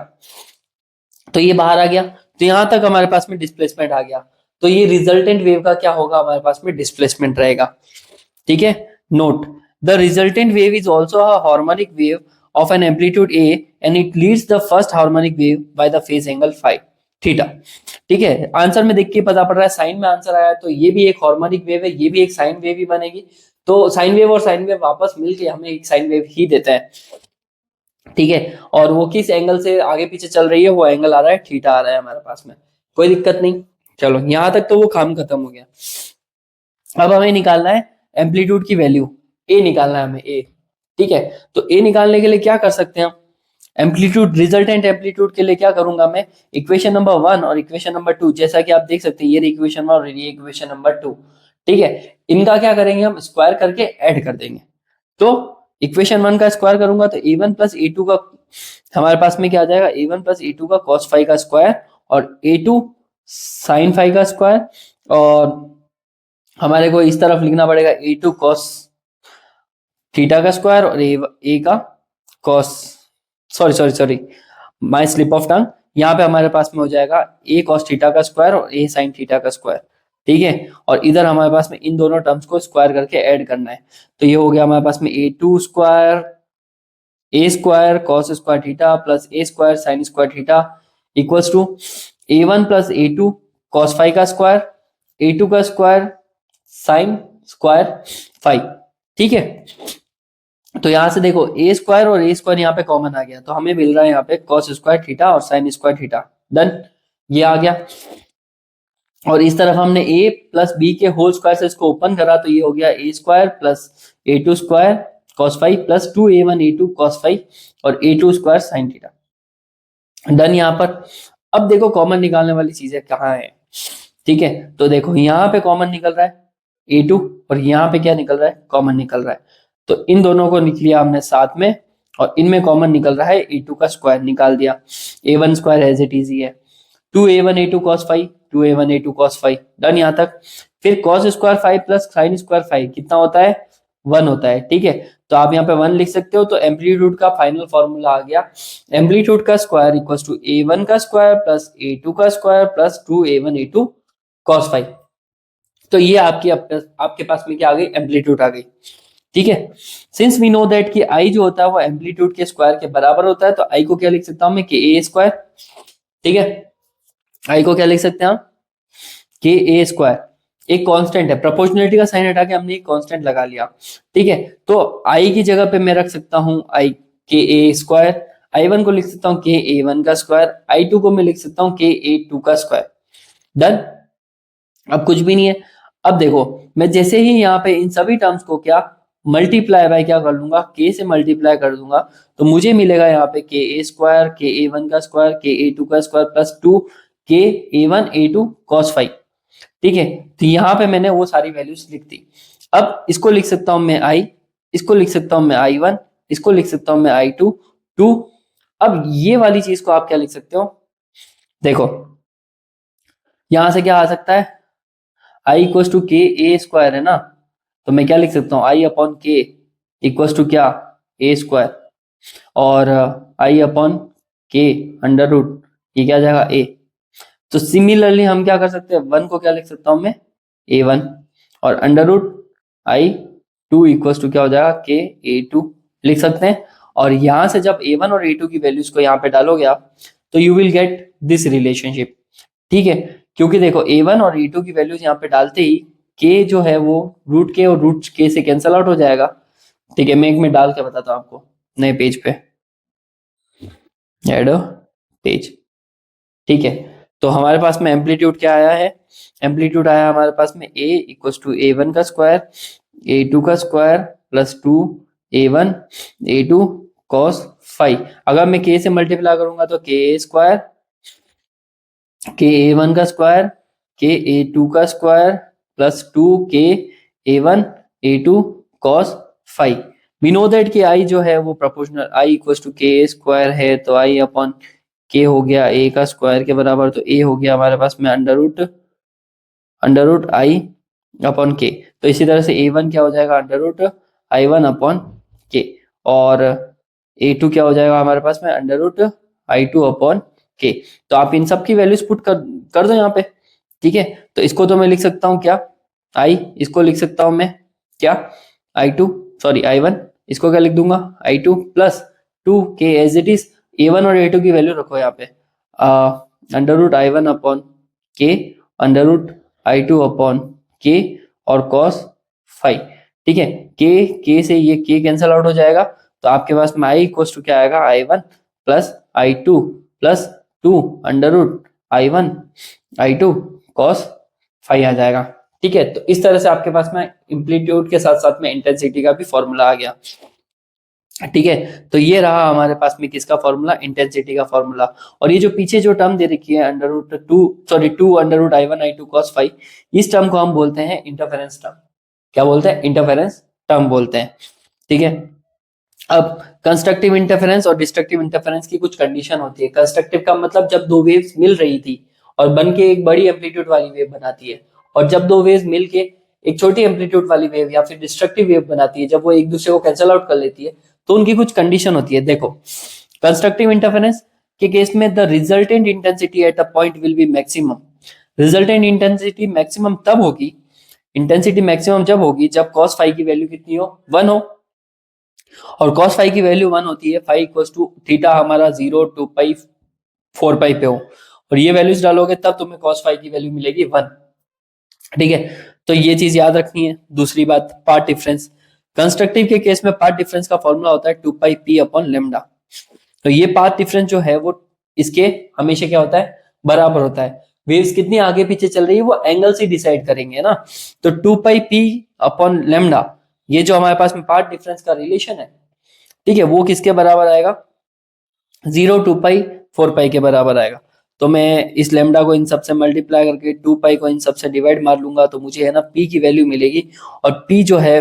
तो ये बाहर आ गया। तो यहाँ तक हमारे पास में डिस्प्लेसमेंट आ गया, तो ये रिजल्टेंट वेव का क्या होगा, हमारे पास में डिस्प्लेसमेंट रहेगा। ठीक है, note the resultant wave is also a harmonic wave of an amplitude a and it leads the first harmonic wave by the phase angle phi theta. ठीक है, आंसर में देख के पता पड़ रहा है, साइन में आंसर आया, तो ये भी एक हार्मोनिक वेव है, ये भी एक साइन वेव ही बनेगी। तो साइन वेव और साइन वेव वापस मिलके हमें एक साइन वेव ही देते हैं। ठीक है, और वो किस एंगल से आगे पीछे चल रही है, वो एंगल आ रहा है थीटा आ रहा है हमारे पास में, कोई दिक्कत नहीं। चलो यहाँ तक तो वो काम खत्म हो गया। अब हमें निकालना है एम्पलीट्यूड की वैल्यू, ए निकालना है हमें ए। ठीक है, तो ए निकालने के लिए क्या कर सकते हैं, एम्पलीट्यूड रिजल्टेंट एम्पलीट्यूड के लिए क्या करूंगा मैं, इक्वेशन नंबर 1 और इक्वेशन नंबर 2, जैसा कि आप देख सकते हैं ये इक्वेशन 1 और ये इक्वेशन नंबर 2। ठीक है, इनका क्या करेंगे हम, स्क्वायर करके ऐड कर देंगे। तो इक्वेशन 1 का स्क्वायर करूंगा तो a1 प्लस a2 का हमारे पास में क्या आ जाएगा, a1 प्लस a2 का cos 5 का स्क्वायर, और a2 sin 5 का स्क्वायर, और हमारे को इस तरफ लिखना पड़ेगा a2 cos थीटा का स्क्वायर, और a का cos, sorry my slip of tongue, यहाँ पे हमारे पास में हो जाएगा a cos थीटा का स्क्वायर और a sin थीटा का स्क्वायर। ठीक है, और इधर हमारे पास में इन दोनों टर्म्स को स्क्वायर करके ऐड करना है, तो ये हो गया हमारे पास में a2 square a square cos square theta plus a square sin square theta equals to a1 plus a2 cos 5 का स्क्वायर, a2 का स्क्वायर sin स्क्वायर 5। ठीक है, तो यहां से देखो a स्क्वायर और a स्क्वायर यहाँ पे कॉमन आ गया, तो हमें मिल रहा है यहाँ पे cos स्क्वायर थीटा और sin स्क्वायर थीटा। डन, ये आ गया। और इस तरफ हमने a प्लस b के होल स्क्वायर से इसको ओपन करा, तो ये हो गया a square plus a2 square cos 5 plus 2a1 a2 cos 5 और a2 square sin theta. Done यहाँ पर। अब देखो कॉमन निकालने वाली चीजें कहाँ है, ठीक है, तो देखो यहाँ पे कॉमन निकल रहा है a2 और यहाँ पे क्या निकल रहा है, कॉमन निकल रहा है। तो इन दोनों को निकल लिया हमने साथ में और इनमें कॉमन निकल रहा है a2 का स्क्वायर निकाल दिया। a1 square as it is ही है 2a1 a2 cos five 2a1 a2 cos five, done यहाँ तक। फिर cos square five plus sine square five कितना होता है, 1 होता है। ठीक है, तो आप यहाँ पे 1 लिख सकते हो। तो एम्पलीट्यूड का फाइनल फॉर्मूला आ गया, एम्पलीट्यूड का स्क्वायर इक्वल टू a1 का स्क्वायर प्लस a2 का square plus 2a1 a2 cos five. तो ये आपकी आपके पास में क्या आ गई, एम्पलीट्यूड आ गई। ठीक है, सिंस वी नो दैट कि आई जो होता है वो एम्पलीट्यूड के स्क्वायर के बराबर होता है, तो आई को क्या लिख सकता हूं मैं, के ए स्क्वायर। ठीक है, आई को क्या लिख सकते हैं आप, के ए स्क्वायर। एक कांस्टेंट है, प्रोपोर्शनलिटी का साइन हटा के हमने एक कांस्टेंट लगा लिया। ठीक है, तो आई की जगह पे मैं रख सकता हूं आई के ए स्क्वायर, आई1 को लिख सकता हूं के ए1 का स्क्वायर, आई2 को मैं लिख सकता हूं के ए2 का स्क्वायर। डन, अब कुछ भी नहीं है। अब देखो मैं जैसे ही यहाँ पे इन सभी टर्म्स को क्या मल्टीप्लाई बाय क्या कर लूंगा, के से मल्टीप्लाई कर दूंगा, तो मुझे मिलेगा यहाँ पे के ए स्क्वायर के ए वन का स्क्वायर के ए टू का स्क्वायर प्लस 2 के A one A two cos five. ठीक है, तो यहाँ पे मैंने वो सारी वैल्यूज लिख दी। अब इसको लिख सकता हूँ मैं आई, इसको लिख सकता हूँ मैं आई1, इसको लिख सकता हूँ मैं आई2 टू। अब ये वाली चीज को आप क्या लिख सकते हो, देखो यहां से क्या आ सकता है, आई इक्वल टू के ए स्क्वायर है ना, तो मैं क्या लिख सकता हूँ आई अपॉन के इक्वल टू क्या, ए स्क्वायर, और आई अपॉन के अंडर रूट, ये क्या जाएगा ए। तो सिमिलरली हम क्या कर सकते हैं, 1 को क्या लिख सकता हूं मैं, a1, और under root I two equal to क्या हो जाएगा, के a2 लिख सकते हैं। और यहां से जब a1 और a2 की वैल्यूज को यहाँ पे डालोगे आप, तो you will get this relationship. ठीक है, क्योंकि देखो a1 और a2 की वैल्यूज यहाँ पे डालते ही k जो है वो रूट के और रूट के से कैंसल आउट हो जाएगा। ठीक है, मैं एक में डाल के बताता हूँ आपको, नए पेज पे ऐड पेज। ठीक है, तो हमारे पास में एम्पलीट्यूड क्या आया है, एम्पलीट्यूड आया हमारे पास में a इक्वल टू a1 का स्क्वायर a2 का square plus 2 a1 a2 cos five. अगर मैं k से मल्टीप्लाई करूंगा तो k स्क्वायर के a1 का स्क्वायर के a2 का स्क्वायर प्लस 2 के a1 a2 cos five. We know that कि i जो है वो प्रोपोर्शनल i इक्वल टू के स्क्वायर है, तो i अपॉन के हो गया a का स्क्वायर के बराबर, तो a हो गया हमारे पास में अंडर रूट आई अपॉन के। तो इसी तरह से a1 क्या हो जाएगा, अंडर रूट आई1 अपॉन के, और a2 क्या हो जाएगा हमारे पास में, अंडर रूट आई2 अपॉन के। तो आप इन सब की वैल्यूज पुट कर दो यहाँ पे। ठीक है, तो इसको तो मैं लिख सकता हूँ क्या, आई, इसको लिख सकता हूँ मैं क्या, आई2 सॉरी आई1, इसको क्या लिख दूंगा, आई2 प्लस 2 के एज इट इज, a1 और a2 की वैल्यू रखो यहाँ पे, अंडर रूट आई1 अपॉन के अंडर रूट आई2 अपॉन के और cos फाइव। ठीक है, के से ये के कैंसल आउट हो जाएगा, तो आपके पास में आई इक्वल टू क्या आएगा, आई1 प्लस आई2 प्लस 2 अंडर रूट आई1 आई2 cos फाइव आ जाएगा। ठीक है, तो इस तरह से आपके पास में एम्पलीट्यूड के साथ साथ में इंटेंसिटी का भी फॉर्मूला आ गया। ठीक है, तो ये रहा हमारे पास में किसका फॉर्मूला, इंटेंसिटी का फॉर्मूला। और ये जो पीछे जो टर्म दे रखी है under root two under root आई1 आई2 cos फाइव, इस टर्म को हम बोलते हैं इंटरफेरेंस टर्म। क्या बोलते हैं, इंटरफेरेंस टर्म बोलते हैं। ठीक है, अब कंस्ट्रक्टिव इंटरफेरेंस और डिस्ट्रक्टिव इंटरफेरेंस की कुछ कंडीशन होती है। कंस्ट्रक्टिव का मतलब जब दो वेव्स मिल रही थी और बन के एक बड़ी एम्पलीट्यूड वाली वेव बनाती है, और जब दो वेव्स मिल के एक छोटी एम्पलीट्यूड वाली वेव या फिर डिस्ट्रक्टिव वेव बनाती है, जब वो एक दूसरे को कैंसल आउट कर लेती है, तो उनकी कुछ कंडीशन होती है। देखो, कंस्ट्रक्टिव इंटरफेरेंस के केस में the resultant intensity at a point will be maximum. Resultant intensity maximum तब होगी, इंटेंसिटी मैक्सिमम जब होगी जब cos फाइव की वैल्यू कितनी हो, 1 हो, और cos फाइव की वैल्यू 1 होती है, फाइव इक्वल टू थीटा हमारा 0 2 पाई 4 पाई पे हो, और ये वैल्यूज डालोगे तब तुम्हें cos फाइव की वैल्यू मिलेगी 1। ठीक है, तो ये चीज याद रखनी है। दूसरी बात, पार्ट डिफरेंस। कंस्ट्रक्टिव के केस में पार्ट डिफरेंस का फॉर्मूला होता है 2 पाई पी अपॉन लेमडा। तो ये पार्ट डिफरेंस जो है वो इसके हमेशा क्या होता है, बराबर होता है। वेव्स कितनी आगे पीछे चल रही है वो एंगल से डिसाइड करेंगे ना, तो 2 पाई पी अपॉन लेमडा, ये जो हमारे पास में पार्ट डिफरेंस का रिलेशन है, ठीक है, वो किसके बराबर आएगा, 0 2 पाई 4 पाई के बराबर आएगा। तो मैं इस लेमडा को इन सब से मल्टीप्लाई करके 2 पाई को इन सब से डिवाइड मार लूंगा, तो मुझे है ना पी की वैल्यू मिलेगी। और पी जो है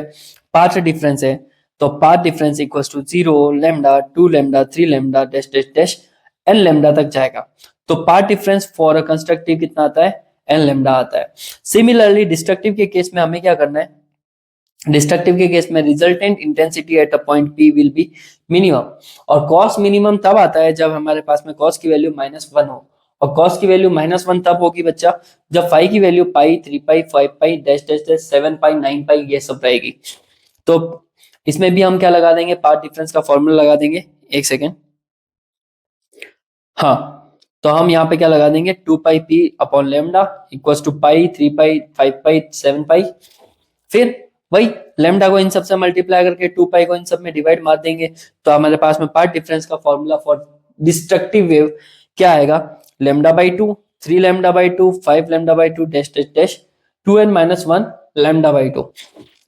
पाथ डिफरेंस है, तो path difference equals to 0 lambda 2 lambda 3 lambda dash dash dash n lambda तक जाएगा। तो path difference for a constructive कितना आता है, एन लेमडा आता है। सिमिलरली डिस्ट्रक्टिव के केस में हमें क्या करना है, डिस्ट्रक्टिव के केस में resultant intensity at a point P will be minimum. और कॉस मिनिमम तब आता है जब हमारे पास में कॉस की वैल्यू -1 हो। और कॉस की वैल्यू -1 तब होगी बच्चा जब फाई की वैल्यू पाई 3 पाई 5 पाई डैश डैश डैश 7 पाई 9 पाई ये सब रहेगी। तो इसमें भी हम क्या लगा देंगे, पाथ डिफरेंस का फॉर्मूला लगा देंगे। एक सेकेंड, हाँ, तो हम यहाँ पे क्या लगा देंगे, 2 pi P upon lambda equals to pi 3 pi 5 pi 7 pi. फिर वही लेमडा को इन सब से मल्टीप्लाई करके 2 पाई को इन सब में डिवाइड मार देंगे, तो हमारे पास में पार्ट डिफरेंस का फॉर्मूला फॉर डिस्ट्रक्टिव वेव क्या आएगा, lambda by 2 3 lambda by 2 5 lambda by 2 dash dash dash 2n-1 lambda by 2।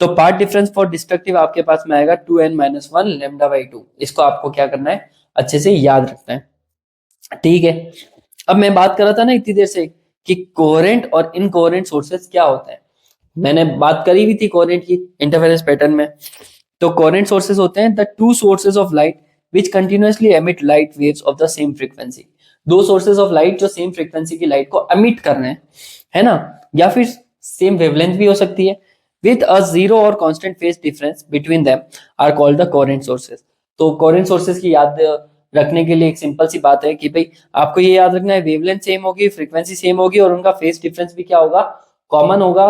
तो पार्ट डिफरेंस फॉर डिस्ट्रक्टिव आपके पास में आएगा 2n-1 लेमडा बाई 2। इसको आपको क्या करना है, अच्छे से याद रखना है, ठीक है। अब मैं बात कर रहा था ना इतनी देर से कि कोहेरेंट और इनकोहेरेंट सोर्सेस क्या होते हैं, मैंने बात करी हुई थी कोहेरेंट की इंटरफेरेंस पैटर्न में। तो कोहेरेंट सोर्सेस होते हैं the two sources of light which continuously emit light waves of the same frequency. दो सोर्सेस ऑफ लाइट जो सेम फ्रीक्वेंसी की लाइट को एमिट कर रहे हैं, है ना, या फिर सेम वेवलेंथ भी हो सकती है, विद अ जीरो और constant phase difference between them are called the coherent sources. तो कोहेरेंट सोर्सेस की याद रखने के लिए एक सिंपल सी बात है कि भाई आपको ये याद रखना है, वेवलेंथ सेम होगी, फ्रीक्वेंसी सेम होगी, और उनका फेज डिफरेंस भी क्या होगा, कॉमन होगा,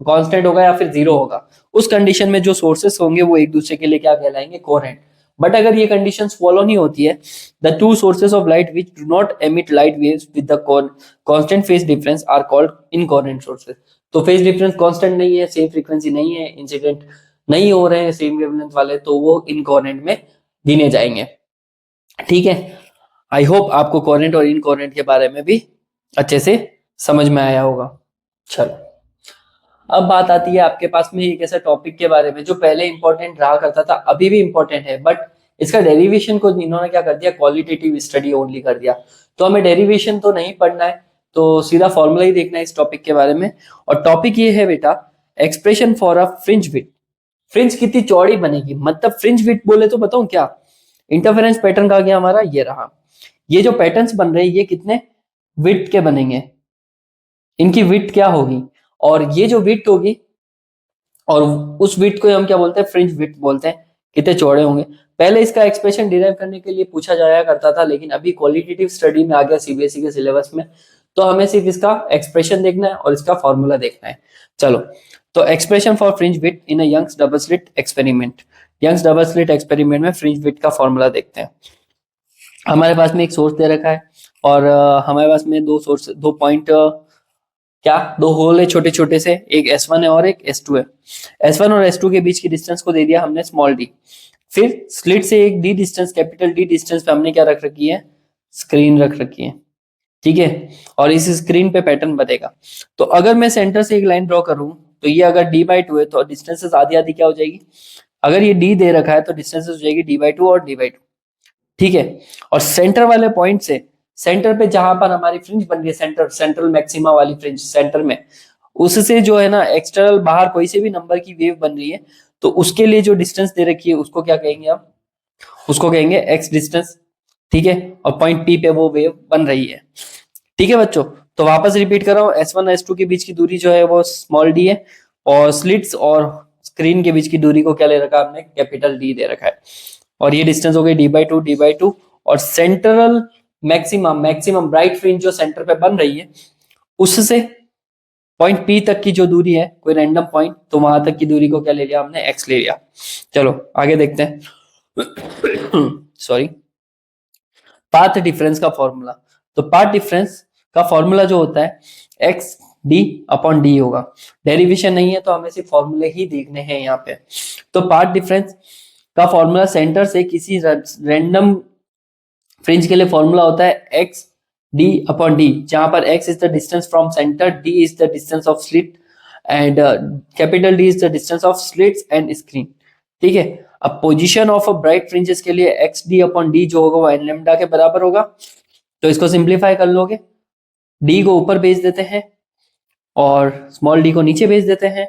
कांस्टेंट होगा या फिर जीरो होगा। उस कंडीशन में जो सोर्सेस होंगे वो एक दूसरे के लिए क्या कहलाएंगे, कोहेरेंट। बट अगर ये कंडीशंस फॉलो नहीं होती है, the two sources of light which do not emit light waves with the constant phase difference are called incoherent sources. तो फेज डिफरेंस कांस्टेंट नहीं है, सेम फ्रीक्वेंसी नहीं है, इंसिडेंट नहीं हो रहे हैं सेम वेवलेंथ वाले, तो वो इनकोहेरेंट में गिने जाएंगे, ठीक है। आई होप आपको कोहेरेंट और इनकोहेरेंट के बारे में भी अच्छे से समझ में आया होगा। चलो, अब बात आती है आपके पास में एक ऐसा टॉपिक के बारे में जो पहले इंपॉर्टेंट रहा करता था, अभी भी इंपॉर्टेंट है, बट इसका डेरिवेशन को इन्होंने क्या कर दिया, क्वालिटेटिव स्टडी ओनली कर दिया। तो हमें डेरिवेशन तो नहीं पढ़ना है, तो सीधा फॉर्मूला ही देखना है इस टॉपिक के बारे में। और टॉपिक ये है बेटा, expression for a fringe width. Fringe कितनी चौड़ी बनेगी, मतलब फ्रिंज विड्थ बोले तो बताऊं क्या, इंटरफेरेंस पैटर्न का गया हमारा ये रहा। ये जो पैटर्न्स बन रहे हैं ये कितने विड्थ के बनेंगे, इनकी विड्थ क्या होगी, और ये जो विड्थ होगी, और उस विड्थ को हम क्या बोलते हैं, फ्रिंज विड्थ बोलते हैं, कितने चौड़े होंगे। पहले इसका एक्सप्रेशन डिराइव करने के लिए पूछा जाया करता था, लेकिन अभी क्वालिटेटिव स्टडी में आ गया सीबीएसई के सिलेबस में, तो हमें सिर्फ इसका एक्सप्रेशन देखना है और इसका फॉर्मूला देखना है। चलो, तो expression for fringe width in a Young's double slit experiment. Young's double slit experiment में फ्रिंज विड्थ का फॉर्मूला देखते हैं। हमारे पास में एक सोर्स दे रखा है, और हमारे पास में दो सोर्स, दो पॉइंट, क्या दो होल है छोटे छोटे से, एक S1 है और एक S2 है। S1 और S2 के बीच की डिस्टेंस को दे दिया हमने स्मॉल d। फिर स्लिट से एक d distance, capital D distance पे हमने क्या रख रखी है, स्क्रीन रख रखी है, ठीक है। और इस स्क्रीन पे पैटर्न बनेगा। तो अगर मैं सेंटर से एक लाइन ड्रॉ करूं, तो ये अगर d/2 है तो डिस्टेंसेस आधी आधी क्या हो जाएगी, अगर ये d दे रखा है तो डिस्टेंसेस हो जाएगी d/2 और d/2, ठीक है। और सेंटर वाले पॉइंट से, सेंटर पे जहां पर हमारी फ्रिंज बन रही है, सेंटर सेंट्रल मैक्सिमा वाली फ्रिंज सेंटर में, उससे जो है ना एक्सटर्नल बाहर कोई से भी नंबर की वेव बन रही है, तो उसके लिए जो डिस्टेंस दे रखी है उसको क्या कहेंगे आप, उसको कहेंगे x डिस्टेंस, ठीक है। और पॉइंट P पे वो वेव बन रही है, ठीक है बच्चों। तो वापस रिपीट कर रहा हूँ, S1 S2 के बीच की दूरी जो है वो स्मॉल d है, और स्लिट्स और स्क्रीन के बीच की दूरी को क्या ले रखा है हमने, कैपिटल D दे रखा है। और ये डिस्टेंस हो गई d/2 और central maximum, maximum bright fringe जो सेंटर पे बन रही है, उससे पॉइंट P तक की जो दूरी है, कोई रैंडम पॉइंट, तो वहां तक की दूरी को क्या ले लिया हमने, x ले लिया। चलो आगे देखते हैं। सॉरी, पाथ डिफरेंस का फॉर्मूला। तो पाथ डिफरेंस का फॉर्मूला जो होता है x d/d होगा। डेरिवेशन नहीं है तो हमें सिर्फ फॉर्मूले ही देखने हैं यहाँ पे। तो पाथ डिफरेंस का फॉर्मूला सेंटर से किसी रैंडम फ्रिंज के लिए फॉर्मूला होता है x d/d, जहां पर x is the distance from centre, d is the distance of slit, and capital D is the distance of slits and screen, ठीक है। अब position of a bright fringes के लिए x d/d जो होगा वो n लैम्डा के बराबर होगा, तो इसको सिंप्लीफाई कर लोगे, डी को ऊपर भेज देते हैं और स्मॉल डी को नीचे भेज देते हैं,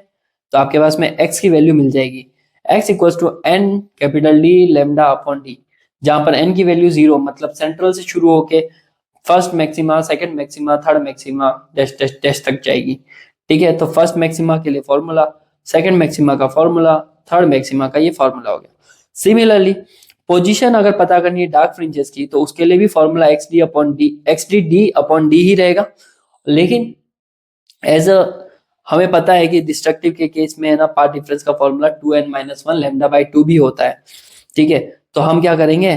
तो आपके पास में x की वैल्यू मिल जाएगी, x equals to n capital D lambda upon d, जहां पर n की वैल्यू 0 मतलब सेंट्रल से शुरू होके first maxima, second maxima, third maxima dash dash dash तक जाएगी। ठीक है, तो फर्स्ट मैक्सिमा के लिए फॉर्मूला, सेकंड मैक्सिमा का फॉर्मूला, थर्ड मैक्सिमा का ये फॉर्मूला हो गया। सिमिलरली पोजीशन अगर पता करनी है डार्क फ्रिंजेस की, तो उसके लिए भी formula X D upon D, X D D upon D ही रहेगा, लेकिन एज अ हमें पता है कि डिस्ट्रक्टिव के केस में है ना, पाथ डिफरेंस का फॉर्मूला 2n-1 लैम्डा बाई 2 भी होता है। ठीक है, तो हम क्या करेंगे,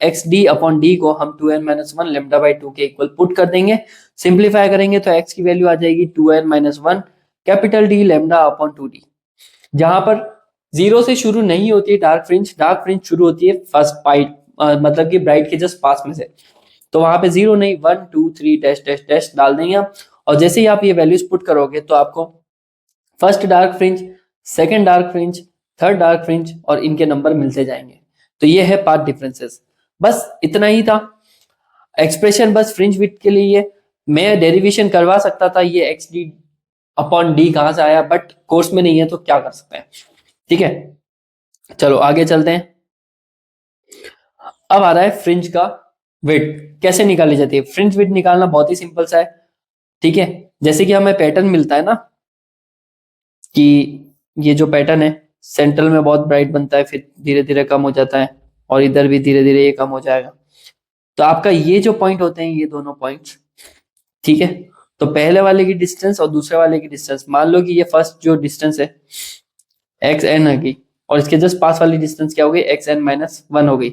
एक्स डी अपॉन डी को हम 2n-1 लैम्डा बाई 2 के इक्वल पुट कर देंगे, सिंप्लीफाई करेंगे तो x की वैल्यू आ जाएगी 2n-1 capital D lambda upon 2d, जहां पर 0 से शुरू नहीं होती है डार्क फ्रिंज शुरू होती है फर्स्ट पाइट, मतलब कि ब्राइट के जस्ट पास में से, तो वहां पे 0 नहीं 1 2 3 डैश डैश डैश डाल देंगे आप, और जैसे ही आप ये वैल्यूज पुट करोगे तो आपको first dark fringe, second dark fringe, third dark fringe और इनके नंबर मिलते जाएंगे। तो ये है पाथ डिफरेंसेस, बस इतना ही था एक्सप्रेशन, बस फ्रिंज विड्थ के लिए। मैं डेरिवेशन करवा सकता था ये एक्स डी अपॉन डी कहां से आया, बट कोर्स में नहीं है तो क्या कर सकते हैं। ठीक है, चलो आगे चलते हैं। अब आ रहा है फ्रिंज का विड्थ कैसे निकाली जाती है। फ्रिंज विड्थ निकालना बहुत ही सिंपल सा है। ठीक है, जैसे कि हमें पैटर्न मिलता है ना, कि ये जो पैटर्न है सेंट्रल में बहुत ब्राइट बनता है, फिर धीरे धीरे कम हो जाता है, और इधर भी धीरे धीरे ये कम हो जाएगा। तो आपका ये जो पॉइंट होते हैं, ये दोनों पॉइंट्स, ठीक है, तो पहले वाले की डिस्टेंस और दूसरे वाले की डिस्टेंस, मान लो कि ये फर्स्ट जो डिस्टेंस है एक्स एन होगी, और इसके जस्ट पास वाली डिस्टेंस क्या हो गई, एक्स एन माइनस 1 हो गई।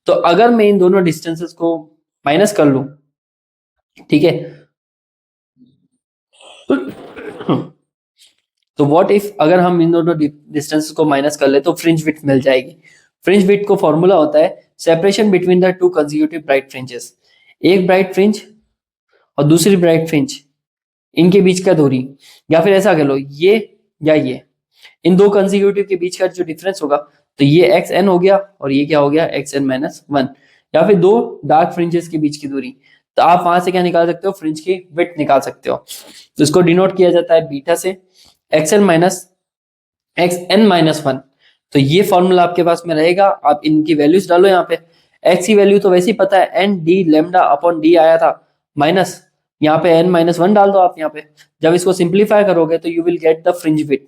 तो अगर मैं इन दोनों डिस्टेंसेस को माइनस कर लूं, ठीक है, तो व्हाट इफ अगर हम इन दोनों डिस्टेंसेस को माइनस कर ले तो फ्रिंज विड्थ मिल जाएगी। फ्रिंज विड्थ को फॉर्मूला होता है separation between the two consecutive bright fringes, एक ब्राइट फ्रिंज और दूसरी ब्राइट फ्रिंज, इनके बीच का दूरी, या फिर ऐसा कह लो ये या ये, इन दो कंसेक्यूटिव के बीच का जो डिफरेंस होगा, तो ये एक्स एन हो गया और ये क्या हो गया, एक्स एन माइनस 1, या फिर दो डार्क फ्रिंजेस के बीच की दूरी। तो आप वहां से क्या निकाल सकते हो, फ्रिंज की विड्थ निकाल सकते हो। तो इसको डिनोट किया जाता है बीटा से, एक्स एन माइनस 1। तो ये फॉर्मूला आपके पास में रहेगा, आप इनकी वैल्यूज डालो यहाँ पे। एक्स की वैल्यू तो वैसे ही पता है, n D lambda upon d आया था, माइनस यहाँ पे n-1 डाल दो आप यहाँ पे। जब इसको सिंप्लीफाई करोगे तो you will get the fringe width.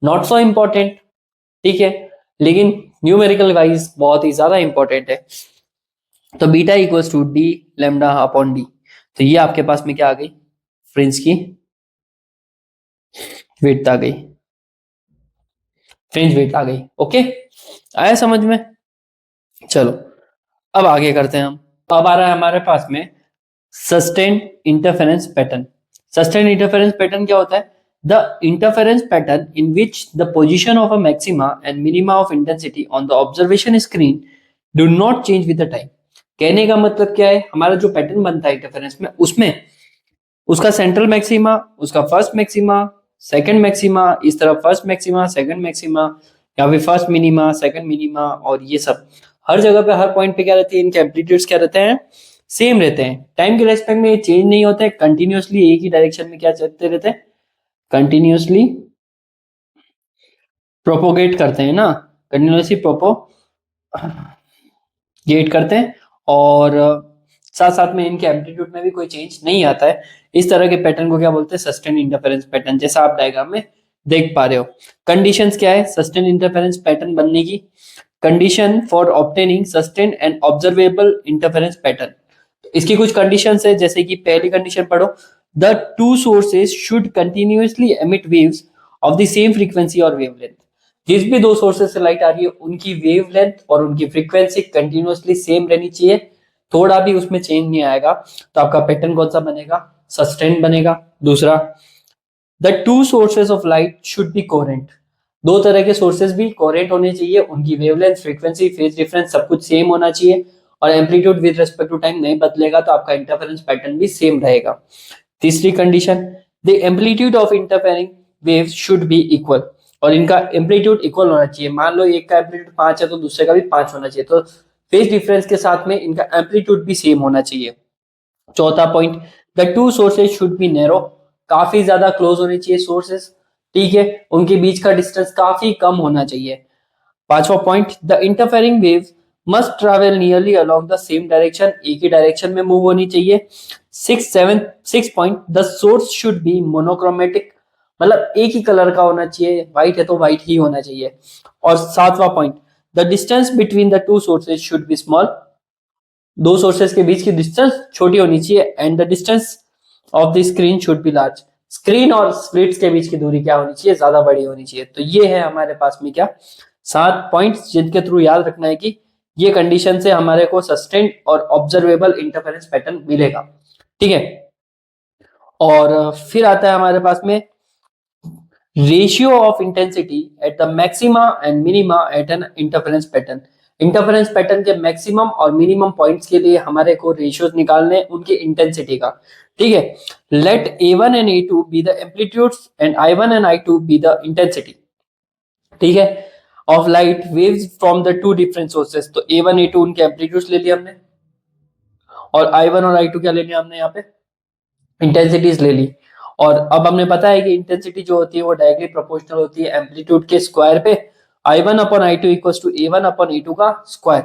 Not so important, ठीक है, लेकिन न्यूमेरिकल वाइज बहुत ही ज्यादा इंपॉर्टेंट है। तो beta equals to D lambda upon d, तो ये आपके पास में क्या आ गई, फ्रिंज की विड्थ आ गई, फ्रिंज विड्थ आ गई। ओके, आया समझ में। चलो अब आगे करते हैं हम। अब आ रहा है हमारे पास में sustained interference pattern. Sustained interference pattern क्या होता है, the interference pattern in which the position of a maxima and minima of intensity on the observation screen do not change with the time. कहने का मतलब क्या है, हमारा जो पैटर्न बनता है इंटरफेरेंस में, उसमें उसका सेंट्रल मैक्सिमा, उसका फर्स्ट मैक्सिमा, सेकंड मैक्सिमा, इस तरफ फर्स्ट मैक्सिमा, सेकंड मैक्सिमा, या फिर फर्स्ट मिनिमा, सेकंड मिनिमा, और ये सब हर जगह पे हर पॉइंट पे क्या रहती है, इनके एम्पलीट्यूड्स क्या रहते हैं, सेम रहते हैं। टाइम के रेस्पेक्ट में ये चेंज नहीं होते हैं, कंटिन्यूअसली एक ही डायरेक्शन में क्या चलते रहते हैं, कंटिन्यूअसली प्रोपोगेट करते हैं ना, कंटिन्यूअसली प्रोपोगेट करते हैं, और साथ साथ में इनके एम्पलीट्यूड में भी कोई चेंज नहीं आता है। इस तरह के पैटर्न को क्या बोलते हैं, सस्टेन इंटरफेरेंस पैटर्न, जैसा आप डायग्राम में देख पा रहे हो। कंडीशंस क्या है सस्टेन इंटरफेरेंस पैटर्न बनने की, condition for obtaining sustain and observable interference pattern. इसकी कुछ कंडीशंस है, जैसे कि पहली कंडीशन पढ़ो, the two sources should continuously emit waves of the same frequency और वेवलेंथ। जिस भी दो सोर्सेज से लाइट आ रही है उनकी वेवलेंथ और उनकी फ्रीक्वेंसी कंटिन्यूअसली सेम रहनी चाहिए, थोड़ा भी उसमें चेंज नहीं आएगा, तो आपका पैटर्न कौन सा बनेगा, सस्टेन बनेगा। दूसरा, the two sources of light should be coherent. दो तरह के सोर्सेज भी कोहेरेंट होने चाहिए, उनकी वेवलेंथ, फ्रीक्वेंसी, फेज डिफरेंस सब कुछ सेम होना चाहिए, और amplitude with respect to time नहीं बदलेगा, तो आपका इंटरफेरेंस पैटर्न भी सेम रहेगा। तीसरी condition, the amplitude of interfering waves should be equal, और इनका एम्पलीट्यूड इक्वल होना चाहिए। मान लो एक का एम्पलीट्यूड 5 है तो दूसरे का भी 5 होना चाहिए, तो फेज डिफरेंस के साथ में इनका एम्पलीट्यूड भी सेम होना चाहिए। चौथा point, the two sources should be narrow, काफी ज्यादा क्लोज होने चाहिए सोर्सेज, ठीक है, उनके बीच का डिस्टेंस काफी कम होना चाहिए। पांचवा point, the interfering wave must travel nearly along the same direction, एक ही डायरेक्शन में मूव होनी चाहिए। Six point, the source should be monochromatic, मतलब एक ही कलर का होना चाहिए, व्हाइट है तो व्हाइट ही होना चाहिए। और सातवां point, the distance between the two sources should be small, दो सोर्सेज के बीच की डिस्टेंस छोटी होनी चाहिए। And the distance of the screen should be large, screen और स्प्लिट्स के बीच की दूरी क्या होनी चाहिए, ज्यादा बड़ी होनी चाहिए। तो ये है हमारे पास में क्या 7 पॉइंट्स जिनके थ्रू याद रखना है कि ये कंडीशन से हमारे को सस्टेन्ड और ऑब्जर्वेबल इंटरफेरेंस पैटर्न मिलेगा, ठीक है। और फिर आता है हमारे पास में ratio of intensity at the maxima and minima at an interference pattern. Interference pattern के मैक्सिमम और मिनिमम पॉइंट्स के लिए हमारे को रेशियोज निकालने उनकी इंटेंसिटी का, ठीक है। Let A1 and A2 be the amplitudes and I1 and I2 be the intensity, ठीक है, of light waves from the two different sources. तो A1 A2 उनके एम्पलीट्यूड्स ले लिया हमने, और I1 और I2 क्या ले लिया हमने, यहाँ पे इंटेंसिटीज ले ली। और अब हमने पता है कि इंटेंसिटी जो होती है वो डायरेक्टली प्रोपोर्शनल होती है एम्पलीट्यूड के स्क्वायर पे, I1 upon I2 equals to A1 upon A2 का square,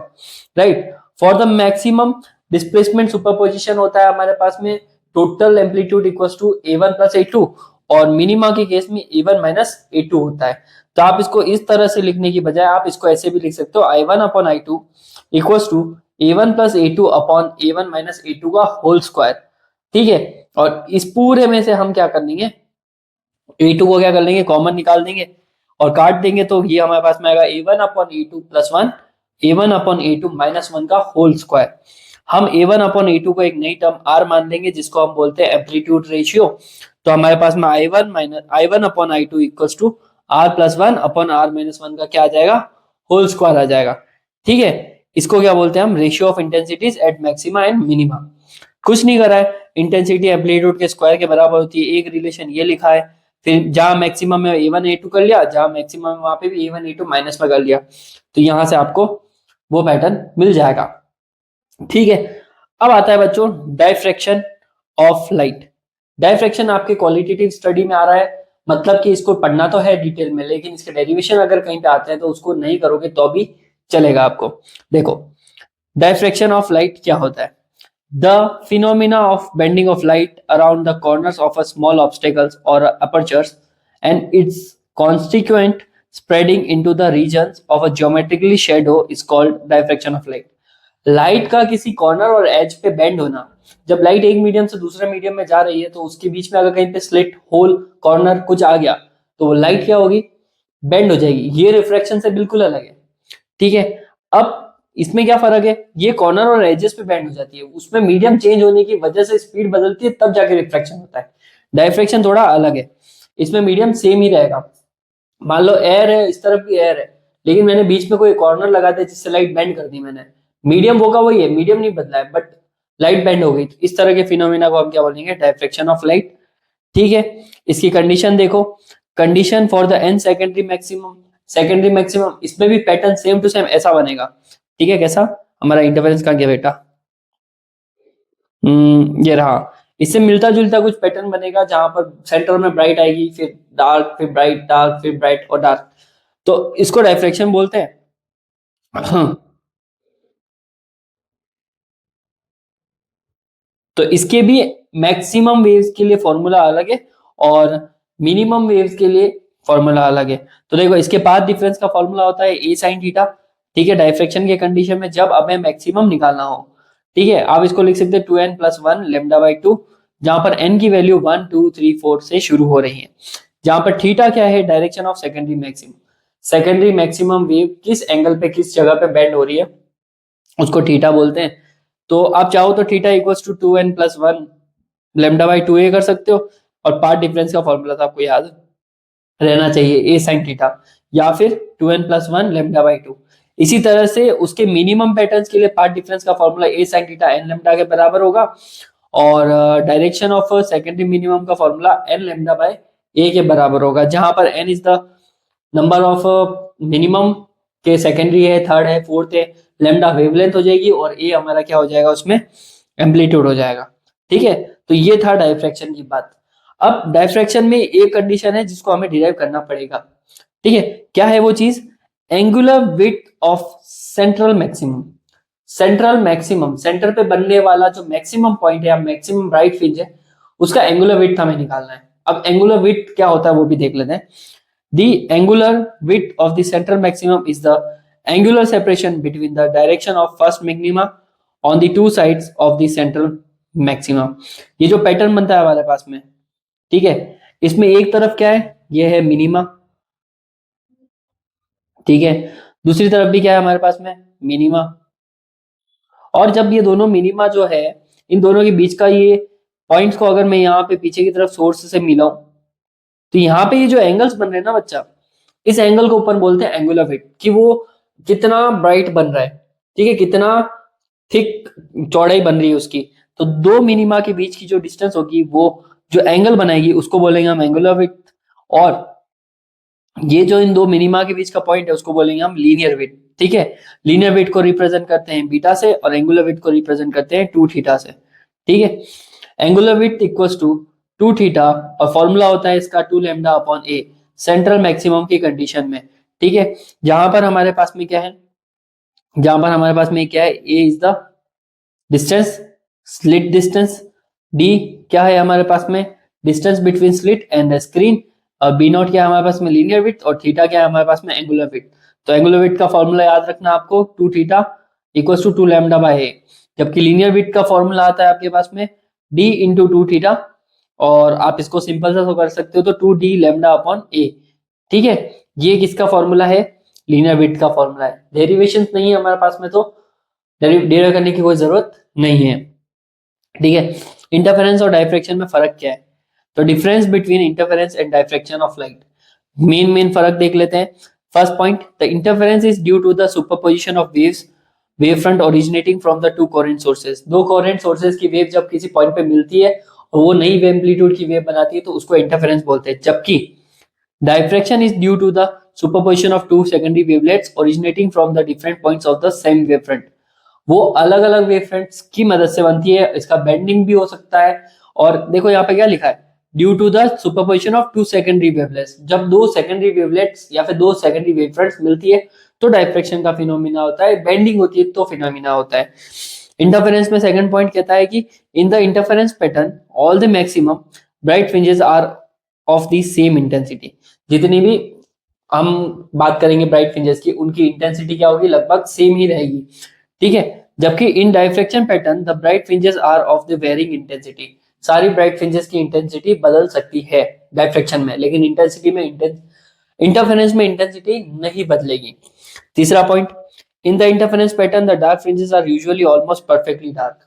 right. For the maximum displacement superposition होता है हमारे पास में total amplitude equals to A1 plus A2, और मिनिमा के केस में A1 माइनस A2 होता है। तो आप इसको इस तरह से लिखने की बजाय आप इसको ऐसे भी लिख सकते हो, I1 upon I2 equals to A1 plus A2 upon A1 minus A2 का होल स्क्वायर, ठीक है। और इस पूरे में से हम क्या कर लेंगे, A2 को क्या कर लेंगे, कॉमन निकाल देंगे और काट देंगे, तो ये हमारे पास में आएगा A1 upon A2 plus 1, A1 upon A2 minus 1 का होल स्क्वायर। हम A1 अपॉन A2 को एक नई टर्म R मान लेंगे जिसको हम बोलते हैं एम्पलीट्यूड रेशियो। तो हमारे पास में I1 upon I2 equals to R plus 1 upon R minus 1 का क्या आ जाएगा, होल स्क्वायर आ जाएगा, ठीक है। इसको क्या बोलते हैं हम, ratio of intensities at maxima and minima. कुछ नहीं करा है, इंटेंसिटी एम्पलीट्यूड के स्क्वायर के बराबर होती है, एक रिलेशन ये लिखा है। फिर जहां मैक्सिमम में A1 A2 कर लिया, जहां मैक्सिमम में वहां पे भी A1 A2 माइनस में कर लिया, तो यहां से आपको वो पैटर्न मिल जाएगा, ठीक है। अब आता है बच्चों डायफ्रैक्शन ऑफ लाइट। डायफ्रैक्शन आपके क्वालिटेटिव स्टडी में आ रहा है, मतलब कि इसको पढ़ना तो है डिटेल में, लेकिन इसके डेरिवेशन अगर कहीं पे आते हैं तो उसको नहीं करोगे तो भी चलेगा आपको। देखो डायफ्रैक्शन ऑफ लाइट क्या होता है, the phenomena of bending of light around the corners of a small obstacles or apertures and its consequent spreading into the regions of a geometrically shadow is called diffraction of light। Light का किसी corner और as पे bend होना, जब light एक medium से दूसरे medium में जा रही है तो उसके बीच में अगर कहीं पे स्लिट होल कॉर्नर कुछ आ गया तो वो लाइट क्या होगी, बेंड हो जाएगी। ये रिफ्रैक्शन से बिल्कुल अलग है, ठीक है। अब इसमें क्या फर्क है, ये कॉर्नर और एजेस पे बेंड हो जाती है, उसमें मीडियम चेंज होने की वजह से स्पीड बदलती है, तब जाके रिफ्रैक्शन होता है। डायफ्रैक्शन थोड़ा अलग है, इसमें मीडियम सेम ही रहेगा। मान लो एयर है, इस तरफ भी एयर है, लेकिन मैंने बीच में कोई कॉर्नर लगा दिया जिससे लाइट बेंड कर दी मैंने, मीडियम वो का वही है, मीडियम नहीं बदला है, बट लाइट बेंड हो गई। तो इस तरह के फिनोमिना को हम क्या बोलेंगे, डायफ्रैक्शन ऑफ लाइट, ठीक है। इसकी कंडीशन देखो, condition for the an secondary maximum, secondary maximum, इसमें भी पैटर्न सेम टू सेम ऐसा बनेगा, ठीक है। कैसा, हमारा इंटरफेरेंस कहाँ गया बेटा, ये रहा। इससे मिलता जुलता कुछ पैटर्न बनेगा जहां पर सेंटर में ब्राइट आएगी, फिर डार्क, फिर ब्राइट, डार्क, फिर ब्राइट और डार्क, तो इसको डायफ्रैक्शन बोलते हैं। तो इसके भी मैक्सिमम वेव्स के लिए फॉर्मूला अलग है और मिनिमम वेव्स के लिए फॉर्मूला अलग है। तो देखो इसके पाथ डिफरेंस का फॉर्मूला होता है ए साइन थीटा, ठीक है, डायफ्रैक्शन के कंडीशन में जब हमें मैक्सिमम निकालना हो, ठीक है। आप इसको लिख सकते हैं 2n प्लस 1 लेमडा बाई 2, जहां पर n की वैल्यू 1 2 3 4 से शुरू हो रही है, जहां पर थीटा क्या है, direction of secondary maximum. Secondary maximum wave किस एंगल पे किस जगह पे बेंड हो रही है उसको थीटा बोलते हैं। तो आप चाहो तो theta equals to 2n plus 1 lambda by 2a कर सकते हो, और पार्ट डिफरेंस का फॉर्मूला तो आपको याद रहना चाहिए, a sin थीटा, या फिर 2n प्लस 1 लेमडा बाई 2। इसी तरह से उसके मिनिमम पैटर्न्स के लिए पार्ट डिफरेंस का formula a sin theta n lambda के बराबर होगा, और डायरेक्शन ऑफ सेकेंडरी मिनिमम का formula n lambda by a के बराबर होगा, जहां पर n is the number of minimum के सेकेंडरी है, थर्ड है, फोर्थ है, लैम्डा वेवलेंथ हो जाएगी और ए हमारा क्या हो जाएगा उसमें एम्पलीट्यूड हो जाएगा। ठीक है, तो ये था डायफ्रैक्शन की बात। अब डायफ्रैक्शन में एक कंडीशन है जिसको हमें डिराइव करना पड़ेगा। ठीक है, क्या है वो चीज? Angular width of central maximum. Central maximum, centre पे बनने वाला जो मैक्सिमम पॉइंट है या मैक्सिमम ब्राइट फ्रिंज है, उसका एंगुलर विड्थ हमें निकालना है। अब एंगुलर विड्थ क्या होता है वो भी देख लेते हैं। The angular width of the central maximum is the angular separation between the direction of first minima on the two sides of the central maximum। ये जो पैटर्न बनता है हमारे पास में, ठीक है, इसमें एक तरफ क्या है, ये है मिनिमा, ठीक है, दूसरी तरफ भी क्या है हमारे पास में, मिनिमा। और जब ये दोनों मिनिमा जो है, इन दोनों के बीच का ये पॉइंट्स को अगर मैं यहाँ पे पीछे की तरफ सोर्स से मिलाऊं, तो यहाँ पे ये जो एंगल्स बन रहे हैं ना बच्चा, इस एंगल को ऊपर बोलते हैं एंगुलर विड्थ, कि वो कितना ब्राइट बन रहा है, ठीक है, कितना थिक चौड़ाई बन रही है उसकी। तो दो मिनिमा के बीच की जो डिस्टेंस होगी, वो जो एंगल बनाएगी उसको बोलेंगे हम एंगुलर विड्थ। और ये जो इन दो मिनिमा के बीच का पॉइंट है उसको बोलेंगे हम लीनियर विड्थ। ठीक है, लीनियर विड्थ को रिप्रेजेंट करते हैं बीटा से और एंगुलर विड्थ को रिप्रेजेंट करते हैं 2 थीटा से। ठीक है, angular width equals to 2 theta और फॉर्मूला होता है इसका 2 lambda upon a, central maximum की कंडीशन में। ठीक है, जहां पर हमारे पास में क्या है, जहां पर हमारे पास में क्या है, A is the distance, slit distance, D क्या है हमारे पास में, distance between slit and the screen, और बी नॉट क्या है हमारे पास में, लीनियर विड्थ, और थीटा क्या है हमारे पास में, एंगुलर विड्थ। तो एंगुलर विड्थ का फॉर्मूला याद रखना आपको, 2 theta equals to 2 lambda by A, जबकि लीनियर विड्थ का फॉर्मूला आता है आपके पास में डी इंटू 2 थीटा, और आप इसको सिंपल सा कर सकते हो तो 2 डी लैम्डा अपॉन ए। ठीक है, ये किसका फॉर्मूला है, लीनियर विड्थ का फॉर्मूला है। डेरिवेशंस नहीं है हमारे पास में, तो डेरिव करने की कोई जरूरत नहीं है। ठीक है, इंटरफेरेंस और डायफ्रैक्शन में फर्क क्या है? तो difference between interference and diffraction of light, main फर्क देख लेते हैं। First point, the interference is due to the superposition of waves wave front originating from the two coherent sources. दो कोहेरेंट सोर्सेज की वेव जब किसी पॉइंट पे मिलती है और वो नई वेव एम्पलीट्यूड की वेव बनाती है तो उसको इंटरफेरेंस बोलते हैं। जबकि diffraction is due to the superposition of two secondary wavelets originating from the different points of the same wave front. वो अलग अलग वेव फ्रंट्स की मदद से बनती है, इसका बेंडिंग भी हो सकता है। और देखो यहाँ पे क्या लिखा है, due to the superposition of two secondary wavelets. जब दो सेकेंडरी वेवलेट्स या फिर दो सेकेंडरी वेव फ्रंट्स मिलती है तो डायफ्रैक्शन का फिनोमिना होता है, बेंडिंग होती है तो फिनोमिना होता है। इंटरफेरेंस में सेकंड पॉइंट कहता है कि in the interference pattern all the maximum bright fringes are of the same intensity. जितनी भी हम बात करेंगे ब्राइट फ्रिंजेस की, उनकी इंटेंसिटी क्या होगी, लगभग सेम ही रहेगी। ठीक है, जबकि in diffraction pattern the bright fringes are of the varying intensity. सारी ब्राइट फ्रिंजेस की इंटेंसिटी बदल सकती है डायफ्रैक्शन में, लेकिन इंटेंसिटी में इंटरफेरेंस में इंटेंसिटी नहीं बदलेगी। तीसरा point, in the interference pattern the dark fringes are usually almost perfectly dark.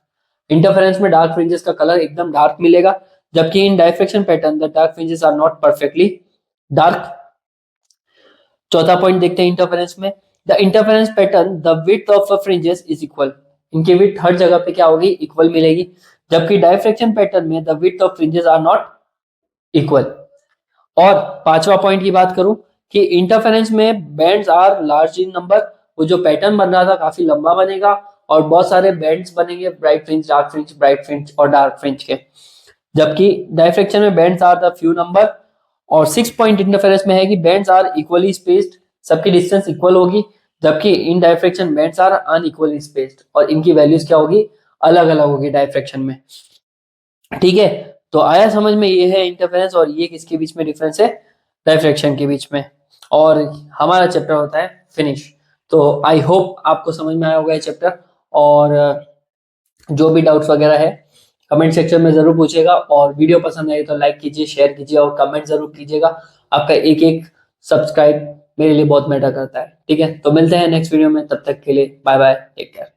Interference में डार्क फ्रिंजेस का कलर एकदम डार्क मिलेगा, जबकि in diffraction pattern the dark fringes are not perfectly dark. चौथा पॉइंट देखते हैं इंटरफेरेंस में, the interference pattern the width of fringes is equal. इनकी विड्थ हर जगह पे क्या होगी, इक्वल मिलेगी। जबकि डायफ्रैक्शन पैटर्न में the width of fringes are not equal. और पांचवा पॉइंट की बात करूं कि इंटरफेरेंस में bands are large in number. वो जो पैटर्न बन रहा था काफी लंबा बनेगा और बहुत सारे बैंड्स बनेंगे, bright fringe, dark fringe, bright fringe और डार्क फ्रिंज के। जबकि डायफ्रैक्शन में bands are the few number. और 6 पॉइंट इंटरफेरेंस में है कि बैंड्स आर इक्वली स्पेस्ड, सबकी डिस्टेंस इक्वल होगी। जबकि in diffraction bands are unequally spaced और इनकी वैल्यूज क्या होगी, अलग अलग होगी डायफ्रैक्शन में। ठीक है, तो आया समझ में, ये है इंटरफेरेंस और ये किसके बीच में डिफरेंस है, डायफ्रैक्शन के बीच में। और हमारा चैप्टर होता है फिनिश। तो आई होप आपको समझ में आया होगा ये चैप्टर। और जो भी डाउट्स वगैरह है कमेंट सेक्शन में जरूर पूछेगा, और वीडियो पसंद आए तो लाइक कीजिए, शेयर कीजिए और कमेंट जरूर कीजिएगा। आपका एक एक सब्सक्राइब मेरे लिए बहुत मैटर करता है। ठीक है, तो मिलते हैं नेक्स्ट वीडियो में, तब तक के लिए बाय बाय, टेक केयर।